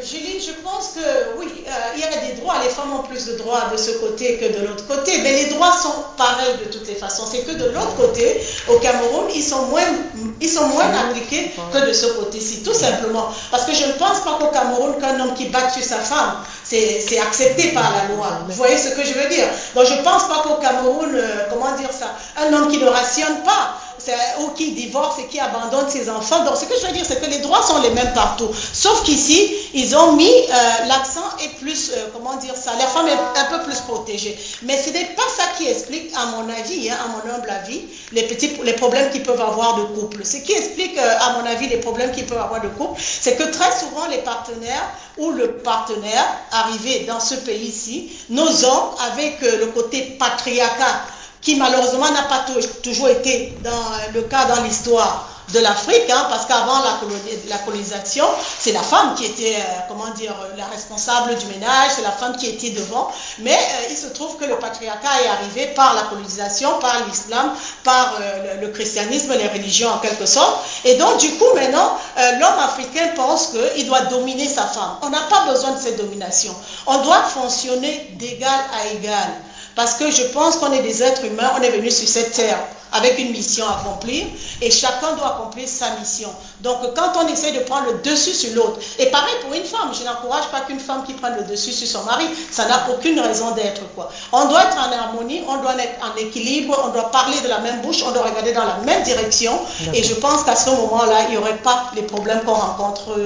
Julie, je pense que oui, il y a des droits, les femmes ont plus de droits de ce côté que de l'autre côté, mais les droits sont pareils de toutes les façons. C'est que de l'autre côté, au Cameroun, ils sont moins appliqués que de ce côté-ci, tout simplement. Parce que je ne pense pas qu'au Cameroun, qu'un homme qui batte sur sa femme, c'est accepté par la loi. Vous voyez ce que je veux dire? Donc je ne pense pas qu'au Cameroun, comment dire ça, un homme qui ne rationne pas, ou qui divorce et qui abandonne ses enfants. Donc ce que je veux dire, c'est que les droits sont les mêmes partout. Sauf qu'ici, ils ont mis l'accent est plus, comment dire ça, la femme est un peu plus protégée. Mais ce n'est pas ça qui explique, à mon avis, à mon humble avis, les problèmes qu'ils peuvent avoir de couple. Ce qui explique, à mon avis, les problèmes qu'ils peuvent avoir de couple, c'est que très souvent, les partenaires ou le partenaire arrivé dans ce pays-ci, nos hommes, avec le côté patriarcat, qui malheureusement n'a pas toujours été dans le cas dans l'histoire de l'Afrique, parce qu'avant la colonisation, c'est la femme qui était, la responsable du ménage, c'est la femme qui était devant, mais il se trouve que le patriarcat est arrivé par la colonisation, par l'islam, par le christianisme, les religions en quelque sorte, et donc du coup maintenant, l'homme africain pense qu'il doit dominer sa femme. On n'a pas besoin de cette domination, on doit fonctionner d'égal à égal. Parce que je pense qu'on est des êtres humains, on est venus sur cette terre avec une mission à accomplir et chacun doit accomplir sa mission. Donc quand on essaie de prendre le dessus sur l'autre, et pareil pour une femme, je n'encourage pas qu'une femme qui prenne le dessus sur son mari, ça n'a aucune raison d'être, quoi. On doit être en harmonie, on doit être en équilibre, on doit parler de la même bouche, on doit regarder dans la même direction, et je pense qu'à ce moment-là, il n'y aurait pas les problèmes qu'on rencontre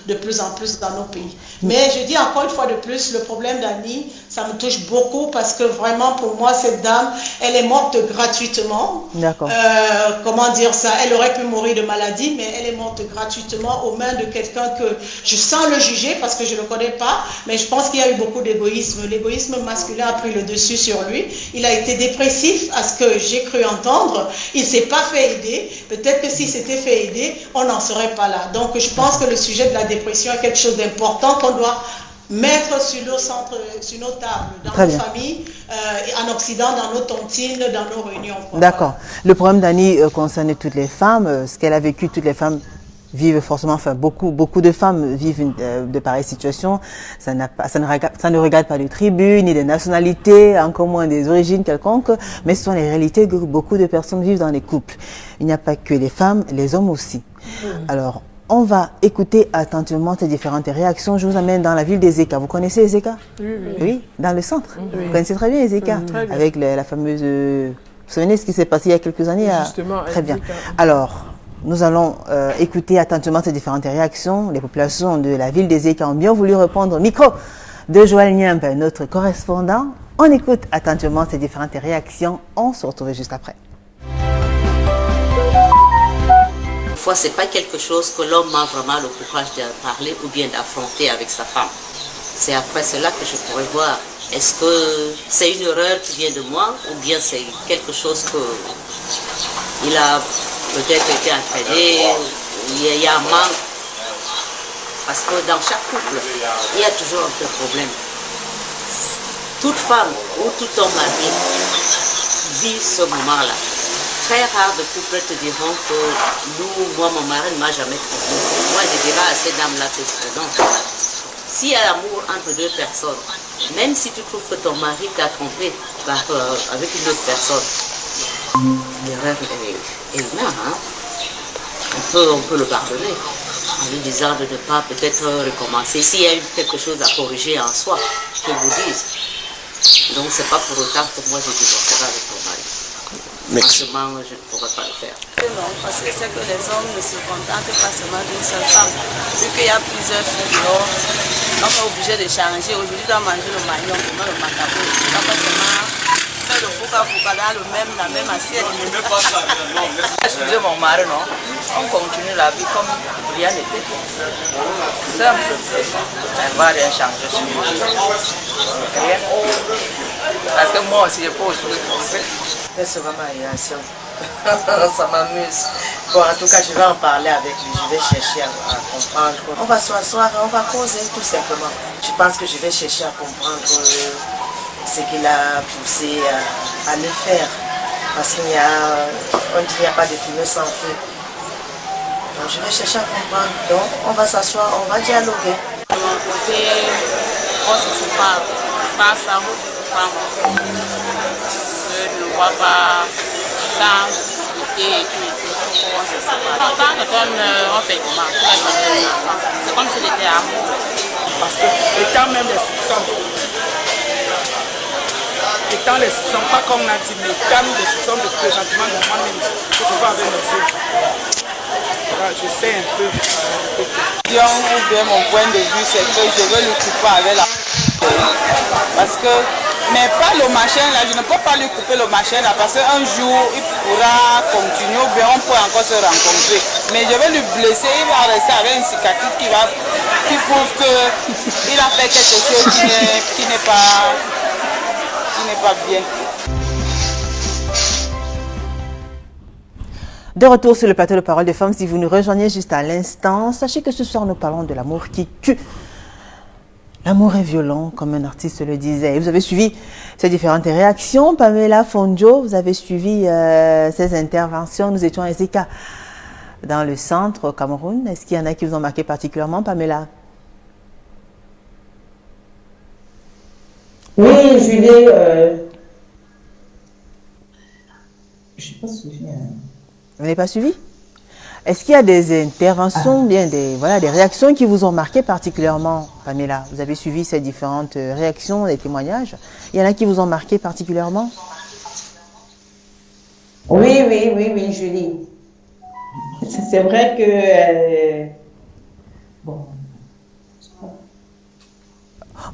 de plus en plus dans nos pays. Mais je dis encore une fois de plus, le problème d'Annie, ça me touche beaucoup parce que vraiment pour moi, cette dame, elle est morte gratuitement. D'accord. Comment dire ça? Elle aurait pu mourir de maladie, mais elle est morte gratuitement aux mains de quelqu'un que je sens le juger parce que je ne le connais pas, mais je pense qu'il y a eu beaucoup d'égoïsme. L'égoïsme masculin a pris le dessus sur lui. Il a été dépressif à ce que j'ai cru entendre. Il ne s'est pas fait aider. Peut-être que s'il s'était fait aider, on n'en serait pas là. Donc je pense que le sujet de la dépression est quelque chose d'important qu'on doit mettre sur nos tables, dans nos familles, en Occident, dans nos tontines, dans nos réunions. D'accord. Le problème d'Annie concerne toutes les femmes. Ce qu'elle a vécu, toutes les femmes vivent forcément, enfin beaucoup de femmes vivent de pareilles situations. Ça ne regarde pas de tribus, ni des nationalités, encore moins des origines quelconques, mais ce sont les réalités que beaucoup de personnes vivent dans les couples. Il n'y a pas que les femmes, les hommes aussi. Alors, on va écouter attentivement ces différentes réactions. Je vous amène dans la ville d'Ezeka. Vous connaissez Ezeka? Oui, dans le centre. Vous connaissez très bien Ezeka, avec la fameuse... Vous vous souvenez ce qui s'est passé il y a quelques années? Justement, très bien. Alors, nous allons écouter attentivement ces différentes réactions. Les populations de la ville d'Ezeka ont bien voulu répondre au micro de Joël Niambe, notre correspondant. On écoute attentivement ces différentes réactions. On se retrouve juste après. Parfois, ce n'est pas quelque chose que l'homme a vraiment le courage de parler ou bien d'affronter avec sa femme. C'est après cela que je pourrais voir. Est-ce que c'est une erreur qui vient de moi ou bien c'est quelque chose que il a peut-être été entraîné, il y a un manque Parce que dans chaque couple, il y a toujours un peu de problème. Toute femme ou tout homme marié vit ce moment-là. Très rares de couples te diront que moi, mon mari ne m'a jamais trompé. Moi, je dirais à ces dames-là que non. S'il y a l'amour entre deux personnes, même si tu trouves que ton mari t'a trompé avec une autre personne, l'erreur est humaine, hein? On peut le pardonner en lui disant de ne pas peut-être recommencer. S'il y a eu quelque chose à corriger en soi, je vous dise. Donc c'est pas pour autant que moi je divorcerai avec mon mari. Franchement, je ne pourrais pas le faire. Non, parce que c'est que les hommes ne se contentent pas seulement d'une seule femme. Vu qu'il y a plusieurs filles dehors, on est obligé de changer. Aujourd'hui, tu dois manger le maillon, demain le macabo. Tu ne dois pas seulement faire le fouca dans la même assiette. Excusez mon mari, non? On continue la vie comme rien n'était. Simple. Ça ne va rien changer sur moi. Rien. Parce que moi aussi, je peux aussi me tromper. C'est vraiment ma réaction. Ça m'amuse. Bon, en tout cas, je vais en parler avec lui. Je vais chercher à comprendre. On va s'asseoir, on va causer tout simplement. Je pense que je vais chercher à comprendre ce qui l'a poussé à le faire. Parce qu'il on dit qu'il n'y a pas de fumée sans feu. Donc, je vais chercher à comprendre. Donc, on va s'asseoir, on va dialoguer. De mon côté, on se sépare. Pas ça, je ne vois pas tant et tout, on se sépare. En tant que femme, on fait comment? C'est comme si c'était amour. Parce que étant même les soupçons, pas comme on a dit, mais étant les soupçons de présentement de moi-même, que je vois avec mes yeux. Voilà, je sais un peu. Ou bien mon point de vue, c'est que je veux le couper avec la... Parce que, mais pas le machin là, je ne peux pas lui couper le machin là, parce qu'un jour il pourra continuer, ou bien on peut encore se rencontrer. Mais je vais lui blesser, il va rester avec une cicatrice qui prouve qu'il a fait quelque chose qui n'est pas bien. De retour sur le plateau de Parole des Femmes, si vous nous rejoignez juste à l'instant, sachez que ce soir nous parlons de l'amour qui tue. L'amour est violent, comme un artiste le disait. Et vous avez suivi ces différentes réactions. Pamela Fondjo, vous avez suivi ces interventions. Nous étions à Ezeka, dans le centre au Cameroun. Est-ce qu'il y en a qui vous ont marqué particulièrement, Pamela? Oui, Julie, je n'ai pas suivi. Vous n'avez pas suivi? Est-ce qu'il y a des interventions, bien des réactions qui vous ont marqué particulièrement, Pamela? Vous avez suivi ces différentes réactions, les témoignages. Il y en a qui vous ont marqué particulièrement? Oui, Julie. C'est vrai que... Bon,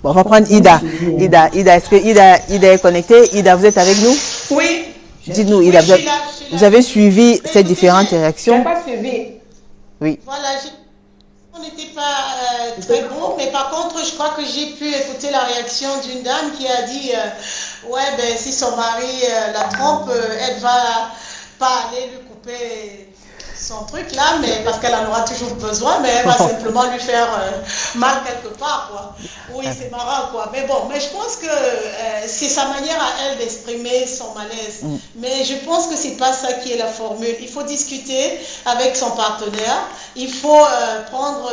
on va prendre Ida. Ida, est-ce que Ida est connectée? Ida, vous êtes avec nous? Oui. Dites-nous, Ida, vous avez suivi ces différentes réactions? Je n'ai pas suivi. Oui. Voilà, on n'était pas très bon, mais par contre, je crois que j'ai pu écouter la réaction d'une dame qui a dit ouais, ben, si son mari la trompe, elle va pas aller lui couper son truc là, mais parce qu'elle en aura toujours besoin, mais elle va simplement lui faire mal quelque part, quoi. Oui, c'est marrant, quoi. Mais bon, mais je pense que c'est sa manière à elle d'exprimer son malaise. Mais je pense que c'est pas ça qui est la formule. Il faut discuter avec son partenaire. Il faut prendre,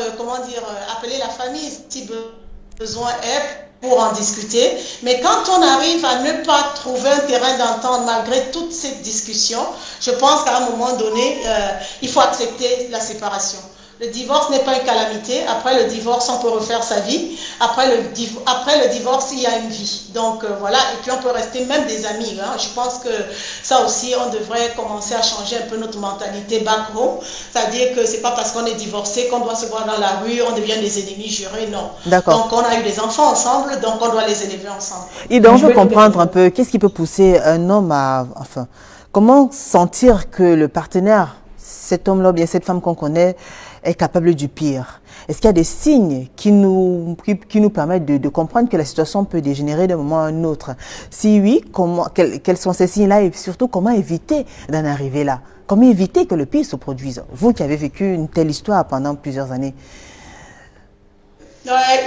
appeler la famille si besoin est pour en discuter. Mais quand on arrive à ne pas trouver un terrain d'entente malgré toute cette discussion, je pense qu'à un moment donné, il faut accepter la séparation. Le divorce n'est pas une calamité. Après le divorce, on peut refaire sa vie. Après le divorce, il y a une vie. Donc voilà, et puis on peut rester même des amis. Hein. Je pense que ça aussi, on devrait commencer à changer un peu notre mentalité back home. C'est-à-dire que c'est pas parce qu'on est divorcé qu'on doit se voir dans la rue, on devient des ennemis jurés, non. D'accord. Donc on a eu des enfants ensemble, donc on doit les élever ensemble. Et donc je veux comprendre un peu, qu'est-ce qui peut pousser un homme à... Enfin, comment sentir que le partenaire, cet homme-là, ou bien cette femme qu'on connaît, est capable du pire? Est-ce qu'il y a des signes qui nous permettent de comprendre que la situation peut dégénérer d'un moment à un autre? Si oui, quels sont ces signes-là et surtout comment éviter d'en arriver là? Comment éviter que le pire se produise? Vous qui avez vécu une telle histoire pendant plusieurs années.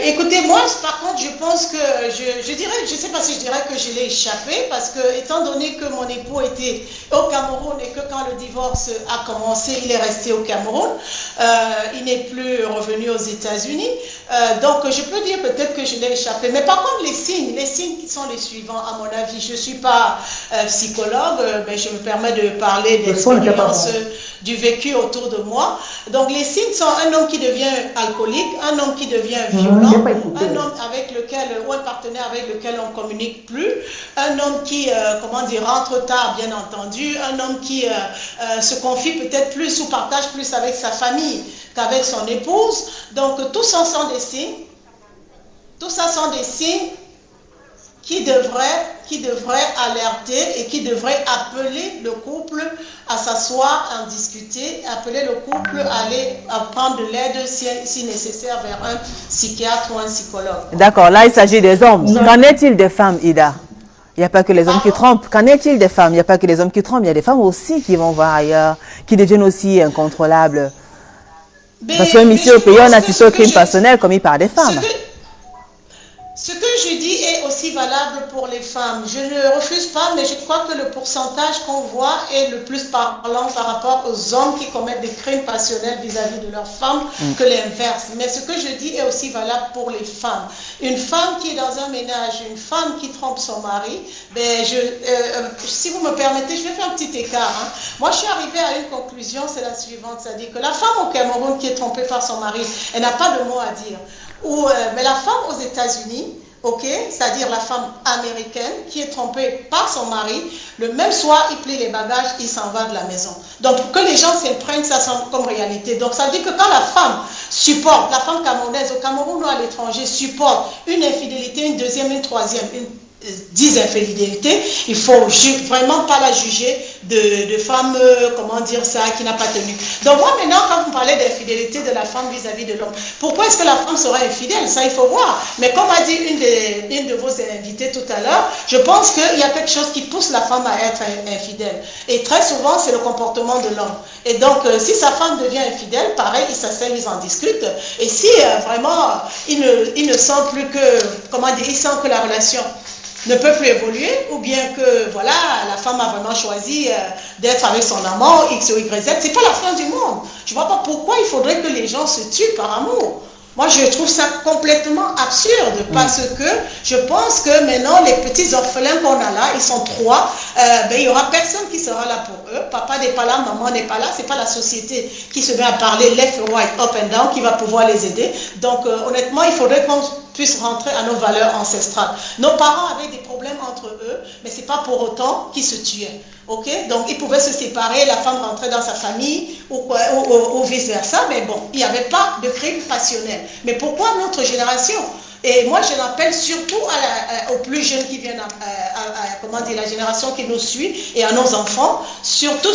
Écoutez, moi, par contre, je pense que, je dirais, je ne sais pas si je dirais que je l'ai échappé, parce que, étant donné que mon époux était au Cameroun et que quand le divorce a commencé, il est resté au Cameroun, il n'est plus revenu aux États-Unis, donc je peux dire peut-être que je l'ai échappé. Mais par contre, les signes qui sont les suivants, à mon avis, je ne suis pas psychologue, mais je me permets de parler d'expérience du vécu autour de moi. Donc les signes sont un homme qui devient alcoolique, un homme qui devient violent, un homme avec lequel, ou un partenaire avec lequel on ne communique plus, un homme qui, rentre tard, bien entendu, un homme qui se confie peut-être plus ou partage plus avec sa famille qu'avec son épouse. Donc tout ça sont des signes. Tout ça sont des signes qui devraient alerter et qui devraient appeler le couple à s'asseoir, à en discuter, appeler le couple à aller à prendre de l'aide si nécessaire vers un psychiatre ou un psychologue. D'accord, là il s'agit des hommes. Qu'en est-il des femmes, Ida? Il n'y a pas que les hommes qui trompent. Qu'en est-il des femmes? Il n'y a pas que les hommes qui trompent, il y a des femmes aussi qui vont voir ailleurs, qui deviennent aussi incontrôlables. Parce que même ici au pays, on assiste au crime passionnel commis par des femmes. Ce que je dis est aussi valable pour les femmes. Je ne refuse pas, mais je crois que le pourcentage qu'on voit est le plus parlant par rapport aux hommes qui commettent des crimes passionnels vis-à-vis de leurs femmes que l'inverse. Mais ce que je dis est aussi valable pour les femmes. Une femme qui est dans un ménage, une femme qui trompe son mari, si vous me permettez, je vais faire un petit écart. Moi, je suis arrivée à une conclusion, c'est la suivante, c'est-à-dire que la femme au Cameroun qui est trompée par son mari, elle n'a pas de mot à dire. Mais la femme aux États-Unis, c'est-à-dire la femme américaine qui est trompée par son mari, le même soir, il plie les bagages, il s'en va de la maison. Donc, que les gens s'imprègnent, ça semble comme réalité. Donc, ça veut dire que quand la femme supporte, la femme camerounaise au Cameroun ou à l'étranger supporte une infidélité, une deuxième, une troisième, 10 infidélités, il faut vraiment pas la juger de femme, qui n'a pas tenu. Donc moi maintenant, quand vous parlez d'infidélité de la femme vis-à-vis de l'homme, pourquoi est-ce que la femme sera infidèle? Ça, il faut voir. Mais comme a dit une de vos invitées tout à l'heure, je pense qu'il y a quelque chose qui pousse la femme à être infidèle. Et très souvent, c'est le comportement de l'homme. Et donc, si sa femme devient infidèle, pareil, ils s'asseyent, ils en discutent. Et si vraiment, ils ne sentent plus que, ils sentent que la relation ne peut plus évoluer, ou bien que, voilà, la femme a vraiment choisi d'être avec son amant, X ou Y, Z, c'est pas la fin du monde. Je vois pas pourquoi il faudrait que les gens se tuent par amour. Moi, je trouve ça complètement absurde parce que je pense que maintenant, les petits orphelins qu'on a là, ils sont 3, il y aura personne qui sera là pour eux. Papa n'est pas là, maman n'est pas là. C'est pas la société qui se met à parler left, right, up and down qui va pouvoir les aider. Donc, honnêtement, il faudrait qu'on puisse rentrer à nos valeurs ancestrales. Nos parents avaient des problèmes entre eux, mais c'est pas pour autant qu'ils se tuaient. Ok, donc ils pouvaient se séparer, la femme rentrait dans sa famille ou vice-versa, mais bon, il n'y avait pas de crime passionnel. Mais pourquoi notre génération? Et moi, je l'appelle surtout aux plus jeunes qui viennent, la génération qui nous suit et à nos enfants, surtout,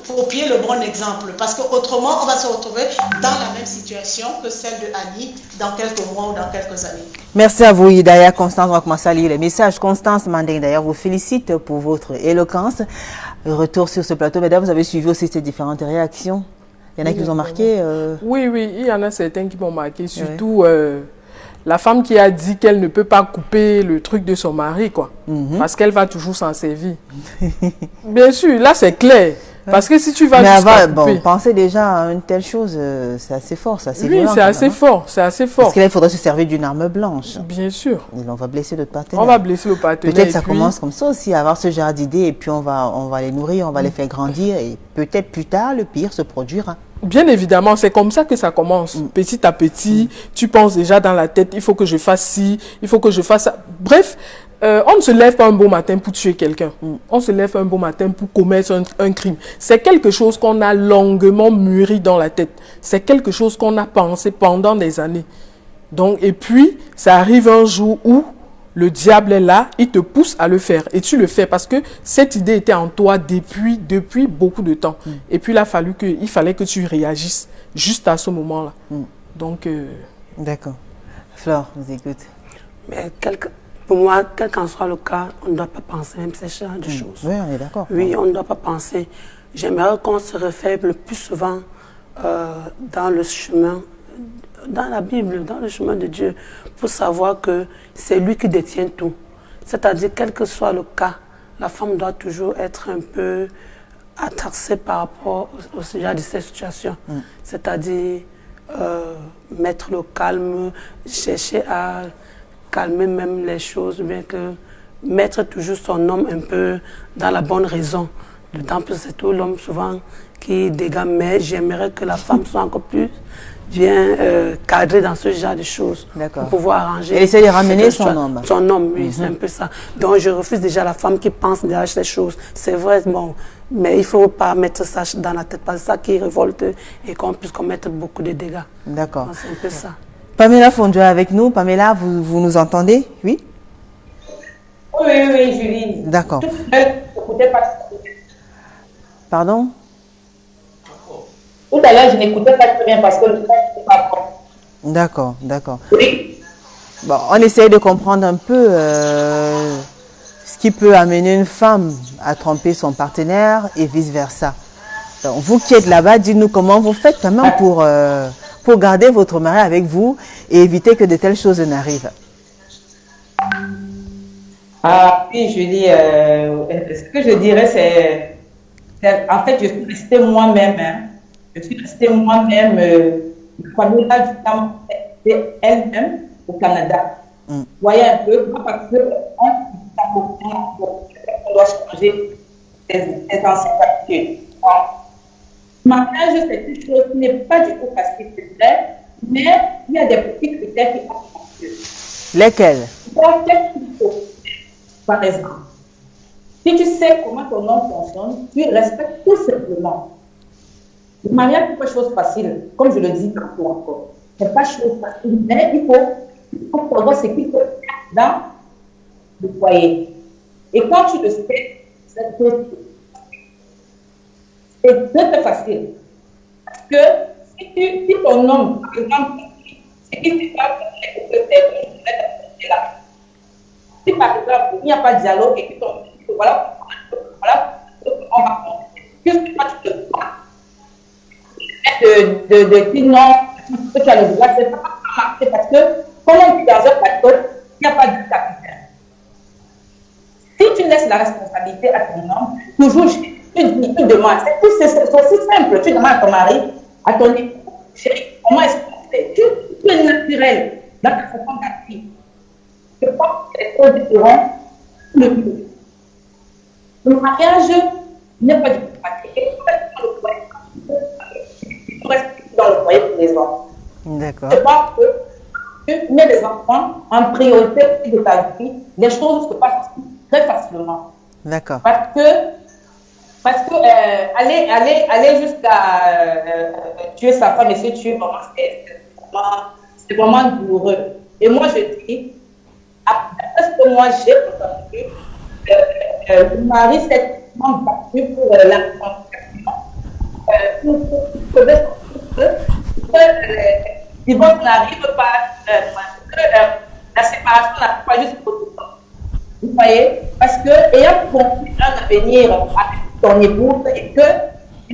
copier le bon exemple. Parce qu'autrement, on va se retrouver dans la même situation que celle de Annie dans quelques mois ou dans quelques années. Merci à vous, Idaya. Constance, on va commencer à lire les messages. Constance Manding, d'ailleurs, vous félicite pour votre éloquence. Retour sur ce plateau. Mesdames, vous avez suivi aussi ces différentes réactions. Il y en a qui vous ont marqué Oui, il y en a certains qui m'ont marqué, surtout... la femme qui a dit qu'elle ne peut pas couper le truc de son mari, quoi. Parce qu'elle va toujours s'en servir. Bien sûr, là c'est clair. Parce que si tu vas penser déjà à une telle chose, c'est assez fort, c'est assez violent. Oui, c'est assez fort, c'est assez fort. Parce qu'il faudrait se servir d'une arme blanche. Bien sûr. Et on va blesser notre partenaire. On va blesser le partenaire. Peut-être ça commence comme ça aussi, à avoir ce genre d'idées, et puis on va les nourrir, on va les faire grandir, et peut-être plus tard, le pire se produira. Bien évidemment, c'est comme ça que ça commence. Petit à petit, tu penses déjà dans la tête, il faut que je fasse ci, il faut que je fasse ça. Bref, on ne se lève pas un beau matin pour tuer quelqu'un. On se lève un beau matin pour commettre un crime. C'est quelque chose qu'on a longuement mûri dans la tête. C'est quelque chose qu'on a pensé pendant des années. Donc, et puis, ça arrive un jour où le diable est là, il te pousse à le faire. Et tu le fais parce que cette idée était en toi depuis beaucoup de temps. Et puis, il fallait que tu réagisses juste à ce moment-là. Donc... D'accord. Flore, vous écoute. Mais pour moi, quel qu'en soit le cas, on ne doit pas penser même ces genres de choses. Oui, on est d'accord. Oui, on ne doit pas penser. J'aimerais qu'on se réfère le plus souvent dans le chemin dans la Bible, dans le chemin de Dieu, pour savoir que c'est lui qui détient tout. C'est-à-dire, quel que soit le cas, la femme doit toujours être un peu atarsée par rapport au sujet de ces situations. C'est-à-dire, mettre le calme, chercher à calmer même les choses, bien que mettre toujours son homme un peu dans la bonne raison. D'autant plus c'est tout l'homme souvent qui dégage, mais j'aimerais que la femme soit encore plus bien cadrée dans ce genre de choses. Pour pouvoir arranger. Elle essaie de ramener son homme. Son homme, oui, c'est un peu ça. Donc je refuse déjà la femme qui pense derrière ces choses. C'est vrai, bon, mais il ne faut pas mettre ça dans la tête, parce que c'est ça qui révolte et qu'on puisse commettre beaucoup de dégâts. D'accord. C'est un peu ça. Pamela Fondio est avec nous. Pamela, vous nous entendez? Oui? Oui, Julie. D'accord. Pardon? Tout à l'heure, je n'écoutais pas très bien parce que le temps n'était pas bon. D'accord. Oui. Bon, on essaye de comprendre un peu ce qui peut amener une femme à tromper son partenaire et vice-versa. Donc, vous qui êtes là-bas, dites-nous comment vous faites quand même pour garder votre mari avec vous et éviter que de telles choses n'arrivent. Ah oui, Julie, ce que je dirais, c'est en fait, je suis restée moi-même. Je suis restée moi-même. Pamela Dutam était elle-même au Canada. Vous voyez un peu, parce qu'on doit changer ses anciennes habitudes. Le mariage, c'est une chose qui n'est pas du tout facile, c'est vrai, mais il y a des petits critères qui sont. Lesquels? Par exemple, si tu sais comment ton homme fonctionne, tu respectes tout simplement. Le mariage n'est pas chose facile, comme je le dis tantôt encore. Ce n'est pas chose facile, mais il faut savoir ce qu'il faut faire dans le foyer. Et quand tu le sais, c'est très facile. Parce que si ton homme, par exemple, ce qu'il ne fait pas, c'est là. Si par exemple, il n'y a pas de dialogue et que ton voilà, on va qu'est-ce que tu te de dire non, que tu as le droit, c'est pas marcher parce que, comme on dit dans un bateau, il n'y a pas de capitaine. Si tu laisses la responsabilité à ton homme, toujours, tu demandes, c'est aussi simple, tu demandes à ton mari, à ton époux, chérie, comment est-ce qu'on fait? Tu es naturel dans ta façon d'activité. Je pense que les choses différentes, le mariage n'est pas du tout pratiqué. Il faut rester dans le foyer pour les enfants. D'accord. Je pense que tu mets les enfants en priorité de ta vie, les choses se passent très facilement. D'accord. Parce que aller jusqu'à tuer sa femme et se tuer, c'est vraiment douloureux. Et moi, je dis, après ce que moi j'ai entendu, le mari s'est tellement battu pour la concentration, pour que le divorce n'arrive pas, que la séparation n'arrive pas juste pour tout le temps. Vous voyez? Parce que, ayant compris un avenir avec ton épouse et que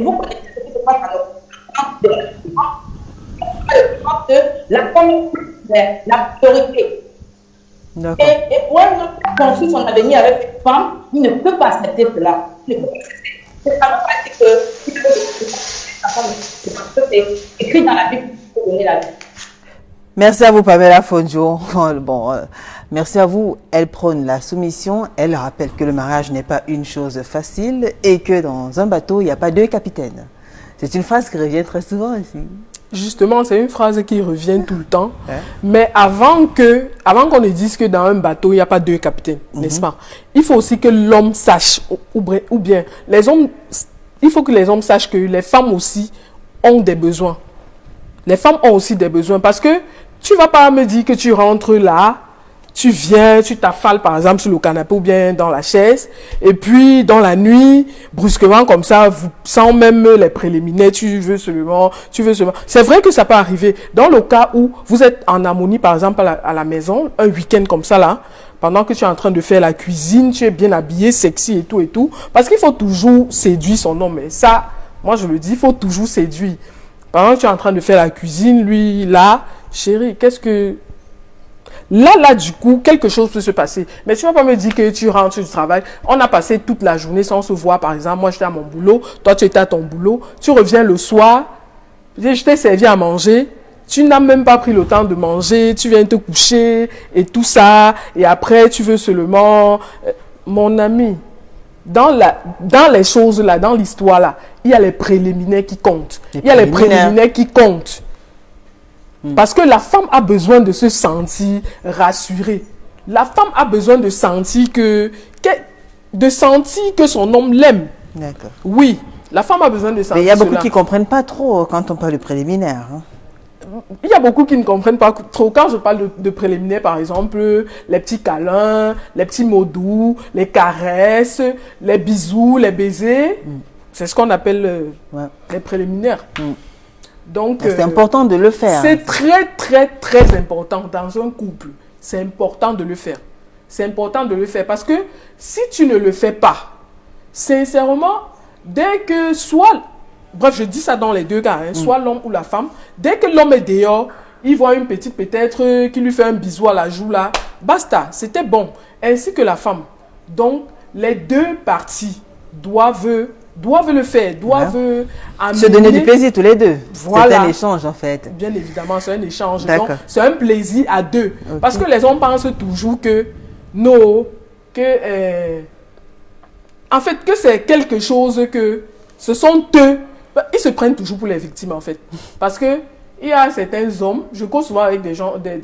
vous connaissez ce qui se passe dans notre de la femme, la priorité. Et pour un homme qui construit son avenir avec une femme, il ne peut pas accepter cela. Il ne peut pas accepter. C'est pas pratique que c'est écrit dans la Bible pour donner la vie. Merci à vous, Pamela Fondio. Merci à vous. Elle prône la soumission. Elle rappelle que le mariage n'est pas une chose facile et que dans un bateau, il n'y a pas deux capitaines. C'est une phrase qui revient très souvent ici. Justement, c'est une phrase qui revient tout le temps. Mais avant qu'on ne dise que dans un bateau, il n'y a pas deux capitaines, n'est-ce pas? Il faut aussi que l'homme sache, ou bien les hommes, il faut que les hommes sachent que les femmes aussi ont des besoins. Les femmes ont aussi des besoins parce que tu ne vas pas me dire que tu rentres là, tu viens, tu t'affales par exemple sur le canapé ou bien dans la chaise et puis dans la nuit, brusquement comme ça, sans même les préliminaires, tu veux seulement. C'est vrai que ça peut arriver. Dans le cas où vous êtes en harmonie par exemple à la maison, un week-end comme ça là, pendant que tu es en train de faire la cuisine, tu es bien habillé, sexy et tout, parce qu'il faut toujours séduire son homme. Et ça, moi je le dis, il faut toujours séduire. Pendant que tu es en train de faire la cuisine, lui là, chérie, qu'est-ce que... Là, du coup, quelque chose peut se passer. Mais tu ne vas pas me dire que tu rentres du travail. On a passé toute la journée sans se voir, par exemple. Moi, j'étais à mon boulot. Toi, tu étais à ton boulot. Tu reviens le soir. Je t'ai servi à manger. Tu n'as même pas pris le temps de manger. Tu viens te coucher et tout ça. Et après, tu veux seulement... Mon ami, dans les choses là, dans l'histoire là, il y a les préliminaires qui comptent. Il y a les préliminaires qui comptent. Parce que la femme a besoin de se sentir rassurée. La femme a besoin de sentir que son homme l'aime. D'accord. Oui, la femme a besoin de sentir. Mais il y a beaucoup cela. qui ne comprennent pas trop quand on parle de préliminaire. Hein. Il y a beaucoup qui ne comprennent pas trop. Quand je parle de préliminaires, par exemple, les petits câlins, les petits mots doux, les caresses, les bisous, les baisers, c'est ce qu'on appelle les préliminaires. Donc, c'est important de le faire. C'est très, très, très important dans un couple. C'est important de le faire. C'est important de le faire parce que si tu ne le fais pas, sincèrement, dès que soit... Bref, je dis ça dans les deux cas, soit l'homme ou la femme, dès que l'homme est dehors, il voit une petite peut-être qui lui fait un bisou à la joue là, basta, c'était bon. Ainsi que la femme. Donc, les deux parties doivent le faire, doivent amener... Se donner du plaisir tous les deux. Voilà. C'est un échange en fait. Bien évidemment, c'est un échange. C'est un plaisir à deux. Okay. Parce que les hommes pensent toujours que en fait, que c'est quelque chose que ce sont eux. Ils se prennent toujours pour les victimes en fait. Parce que il y a certains hommes, je cause souvent avec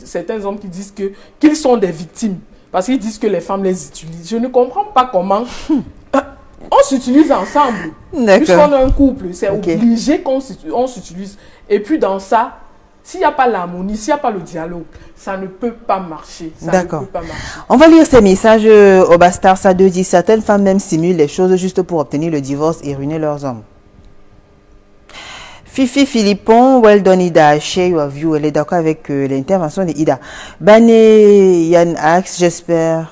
certains hommes qui disent qu'ils sont des victimes. Parce qu'ils disent que les femmes les utilisent. Je ne comprends pas comment... On s'utilise ensemble. Puisqu'on a un couple, c'est obligé qu'on s'utilise. Et puis dans ça, s'il n'y a pas l'harmonie, s'il n'y a pas le dialogue, ça ne peut pas marcher. D'accord. On va lire ces messages au Bastard. Ça dit certaines femmes même simulent les choses juste pour obtenir le divorce et ruiner leurs hommes. Fifi Philippon, well done Ida, share your view. Elle est d'accord avec l'intervention de Ida. Bané Yann Axe, j'espère.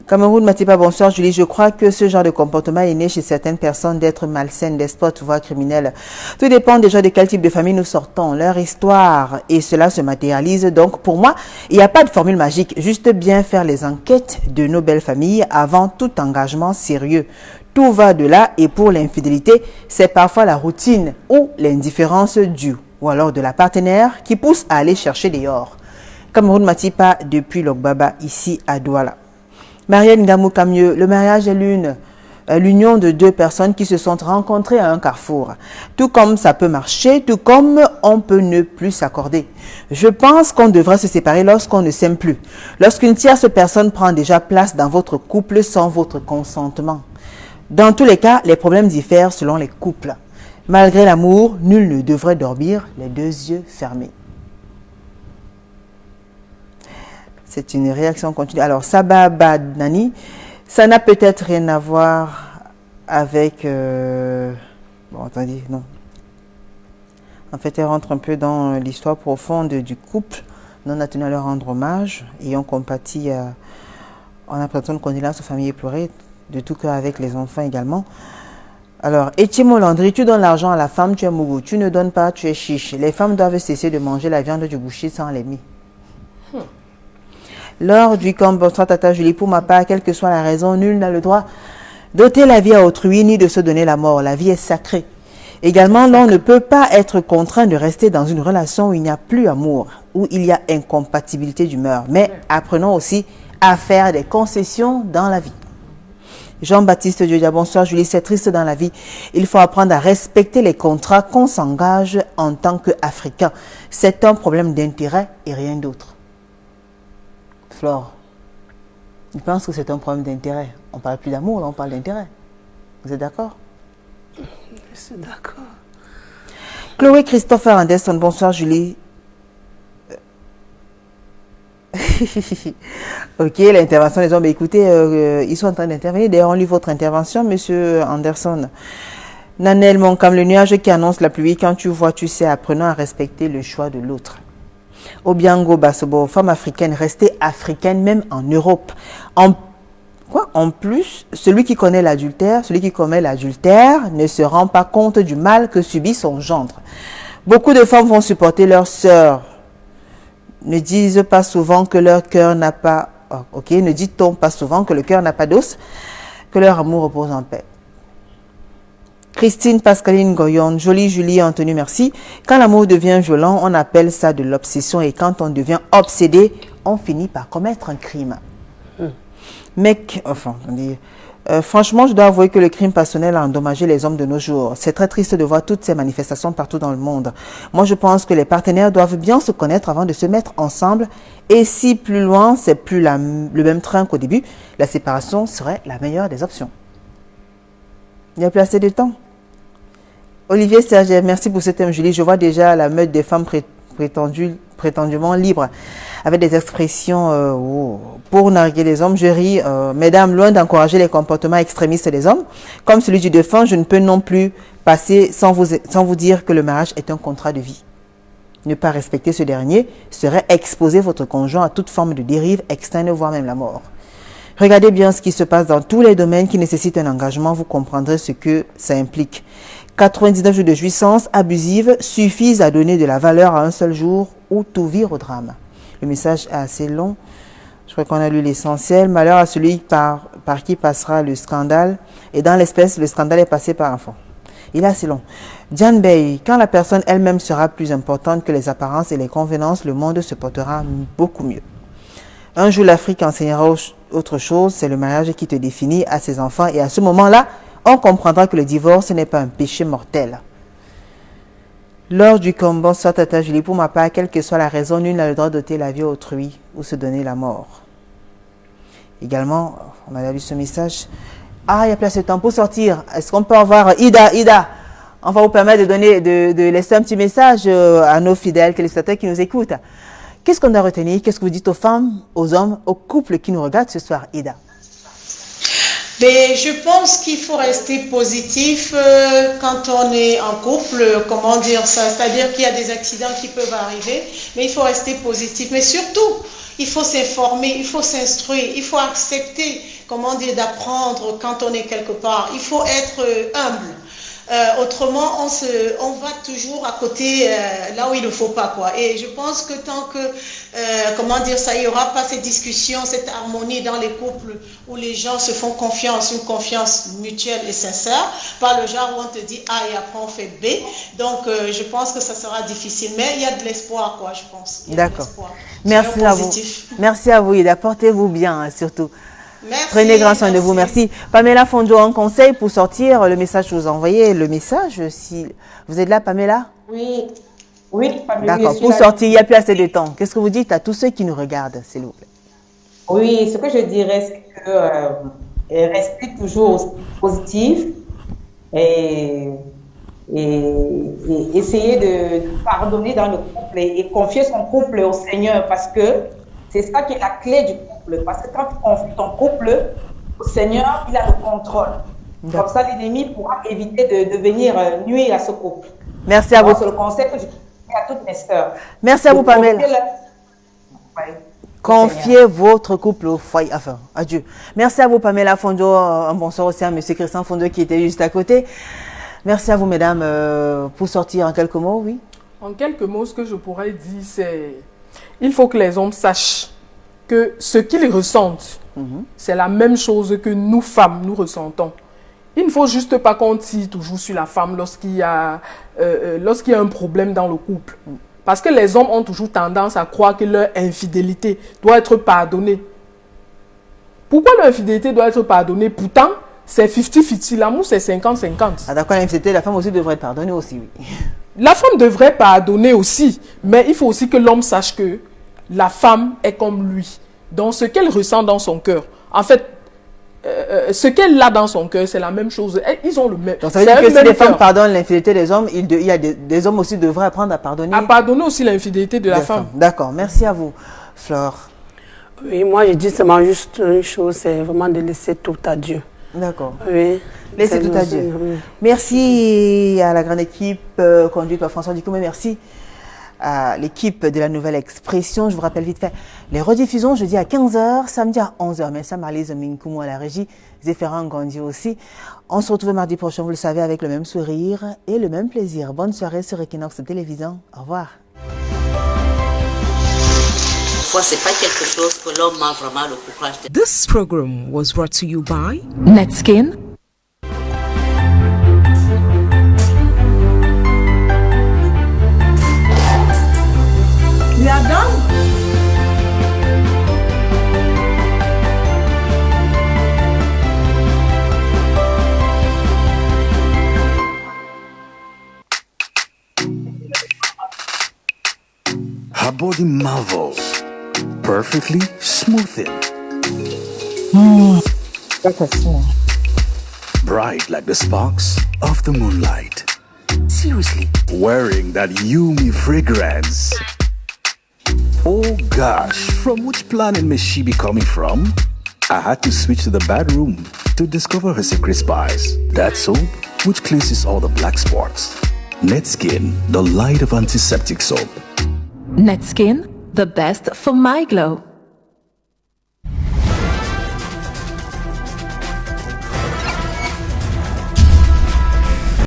Cameroun Matipa, bonsoir Julie. Je crois que ce genre de comportement est né chez certaines personnes d'être malsaines, despotes, voire criminelles. Tout dépend déjà de quel type de famille nous sortons, leur histoire, et cela se matérialise. Donc pour moi, il n'y a pas de formule magique, juste bien faire les enquêtes de nos belles familles avant tout engagement sérieux. Tout va de là, et pour l'infidélité, c'est parfois la routine ou l'indifférence due, ou alors de la partenaire qui pousse à aller chercher dehors. Cameroun Matipa depuis Logbaba, ici à Douala. Marianne Gamou Kamieux, le mariage est l'union de deux personnes qui se sont rencontrées à un carrefour. Tout comme ça peut marcher, tout comme on peut ne plus s'accorder. Je pense qu'on devrait se séparer lorsqu'on ne s'aime plus. Lorsqu'une tierce personne prend déjà place dans votre couple sans votre consentement. Dans tous les cas, les problèmes diffèrent selon les couples. Malgré l'amour, nul ne devrait dormir les deux yeux fermés. C'est une réaction continue. Alors, Sababa Nani, ça n'a peut-être rien à voir avec... Bon, attendez, non. En fait, elle rentre un peu dans l'histoire profonde du couple. Nous, on a tenu à leur rendre hommage et on compatit en apprêtant une condoléance aux familles éplorées, de tout cœur avec les enfants également. Alors, Etiemo Landry, tu donnes l'argent à la femme, tu es mougou. Tu ne donnes pas, tu es chiche. Les femmes doivent cesser de manger la viande du boucher sans l'aimer. Lors du camp, bonsoir Tata Julie, pour ma part, quelle que soit la raison, nul n'a le droit d'ôter la vie à autrui ni de se donner la mort. La vie est sacrée. Également, l'on ne peut pas être contraint de rester dans une relation où il n'y a plus amour, où il y a incompatibilité d'humeur. Mais apprenons aussi à faire des concessions dans la vie. Jean-Baptiste Diodia, bonsoir Julie, c'est triste dans la vie. Il faut apprendre à respecter les contrats qu'on s'engage en tant qu'Africains. C'est un problème d'intérêt et rien d'autre. Flore, je pense que c'est un problème d'intérêt. On ne parle plus d'amour, on parle d'intérêt. Vous êtes d'accord? Je suis d'accord. Chloé Christopher Anderson, bonsoir Julie. Ok, l'intervention des hommes. Écoutez, ils sont en train d'intervenir. D'ailleurs, on lit votre intervention, monsieur Anderson. Nanel Moncam, le nuage qui annonce la pluie. Quand tu vois, tu sais, apprenons à respecter le choix de l'autre. Obiango Basobo, femme africaine, restez africaine même en Europe. En plus, celui qui commet l'adultère ne se rend pas compte du mal que subit son gendre. Beaucoup de femmes vont supporter leur sœur. Ne disent pas souvent que leur cœur n'a pas... Ne dit-on pas souvent que le cœur n'a pas d'os, que leur amour repose en paix. Christine Pascaline Goyon, jolie Julie Anthony, merci. Quand l'amour devient violent, on appelle ça de l'obsession, et quand on devient obsédé, on finit par commettre un crime. Franchement, je dois avouer que le crime passionnel a endommagé les hommes de nos jours. C'est très triste de voir toutes ces manifestations partout dans le monde. Moi, je pense que les partenaires doivent bien se connaître avant de se mettre ensemble. Et si plus loin, c'est plus le même train qu'au début, la séparation serait la meilleure des options. Il n'y a plus assez de temps. Olivier Serge, merci pour ce thème, Julie. Je vois déjà la meute des femmes prétendument libres, avec des expressions pour narguer les hommes. Je ris, mesdames, loin d'encourager les comportements extrémistes des hommes, comme celui du défunt, je ne peux non plus passer sans vous dire que le mariage est un contrat de vie. Ne pas respecter ce dernier serait exposer votre conjoint à toute forme de dérive externe, voire même la mort. Regardez bien ce qui se passe dans tous les domaines qui nécessitent un engagement, vous comprendrez ce que ça implique. 99 jours de jouissance abusive suffisent à donner de la valeur à un seul jour où tout vire au drame. Le message est assez long. Je crois qu'on a lu l'essentiel. Malheur à celui par qui passera le scandale. Et dans l'espèce, le scandale est passé par enfant. Il est assez long. Diane Bay, quand la personne elle-même sera plus importante que les apparences et les convenances, le monde se portera beaucoup mieux. Un jour, l'Afrique enseignera autre chose. C'est le mariage qui te définit à ses enfants. Et à ce moment-là, on comprendra que le divorce n'est pas un péché mortel. Lors du combat, soit Tata Julie, pour ma part, quelle que soit la raison, nul n'a le droit d'ôter la vie à autrui ou se donner la mort. Également, on a lu ce message. Ah, il n'y a plus assez de temps pour sortir. Est-ce qu'on peut avoir Ida, on va vous permettre de laisser un petit message à nos fidèles téléspectateurs qui nous écoutent. Qu'est-ce qu'on doit retenir? Qu'est-ce que vous dites aux femmes, aux hommes, aux couples qui nous regardent ce soir, Ida? Mais je pense qu'il faut rester positif quand on est en couple, comment dire ça, c'est-à-dire qu'il y a des accidents qui peuvent arriver, mais il faut rester positif. Mais surtout, il faut s'informer, il faut s'instruire, il faut accepter, comment dire, d'apprendre quand on est quelque part. Il faut être humble. Autrement, on va toujours à côté là où il ne faut pas, quoi. Et je pense que tant que, comment dire ça, il n'y aura pas cette discussion, cette harmonie dans les couples où les gens se font confiance, une confiance mutuelle et sincère, pas le genre où on te dit A et après on fait B. Donc, je pense que ça sera difficile. Mais il y a de l'espoir, quoi, je pense. D'accord. Merci à vous. Merci à vous, Ida. Portez-vous bien, surtout. Merci. Prenez grand soin de vous, merci. Pamela Fondo, un conseil pour sortir le message que vous envoyez. Le message, si vous êtes là, Pamela? Oui, oui. D'accord, pour sortir, il n'y a plus assez de temps. Qu'est-ce que vous dites à tous ceux qui nous regardent, s'il vous plaît? Oui, ce que je dirais, c'est que restez toujours positif et essayer de pardonner dans le couple et confier son couple au Seigneur, parce que c'est ça qui est la clé du couple. Parce que quand tu confies ton couple au Seigneur, il a le contrôle. Comme ça, l'ennemi pourra éviter de venir nuire à ce couple. Merci à vous. C'est le conseil que je donne à toutes mes sœurs. Merci à vous, Pamela. Confiez votre couple au foyer. Enfin, adieu. Merci à vous, Pamela Fondo. Un bonsoir aussi à M. Christian Fondo qui était juste à côté. Merci à vous, mesdames. Pour sortir en quelques mots, oui. En quelques mots, ce que je pourrais dire, c'est il faut que les hommes sachent que ce qu'ils ressentent, c'est la même chose que nous, femmes, nous ressentons. Il ne faut juste pas qu'on tire toujours sur la femme lorsqu'il y a un problème dans le couple. Parce que les hommes ont toujours tendance à croire que leur infidélité doit être pardonnée. Pourquoi leur infidélité doit être pardonnée? Pourtant, c'est 50-50. L'amour, c'est 50-50. Ah d'accord, l'infidélité, la femme aussi devrait être pardonnée aussi, oui. La femme devrait pardonner aussi, mais il faut aussi que l'homme sache que la femme est comme lui. Donc, ce qu'elle ressent dans son cœur, en fait, ce qu'elle a dans son cœur, c'est la même chose. Ils ont le même. Donc, ça veut dire que si les femmes pardonnent l'infidélité des hommes, il y a des hommes aussi devraient apprendre à pardonner. À pardonner aussi l'infidélité de la femme. D'accord, merci à vous, Flore. Oui, moi, je dis seulement juste une chose, c'est vraiment de laisser tout à Dieu. D'accord. Oui. Laissez tout à Dieu. Oui. Merci à la grande équipe conduite par François Dikoumé. Merci l'équipe de la Nouvelle Expression. Je vous rappelle vite fait les rediffusions jeudi à 15h, samedi à 11h. Mais ça, Marlise Minkoumou à la régie, Zéphérin Gondi aussi. On se retrouve mardi prochain, vous le savez, avec le même sourire et le même plaisir. Bonne soirée sur Equinox Télévision. Au revoir. C'est pas quelque chose que l'homme a vraiment le courage de... This program was brought to you by Netskin. We are done. Her body marvels, perfectly smoothing. Bright like the sparks of the moonlight. Seriously, wearing that Yumi fragrance. Oh gosh, from which planet may she be coming from? I had to switch to the bedroom to discover her secret spice. That soap, which cleanses all the black spots. Netskin, the light of antiseptic soap. Netskin, the best for my glow.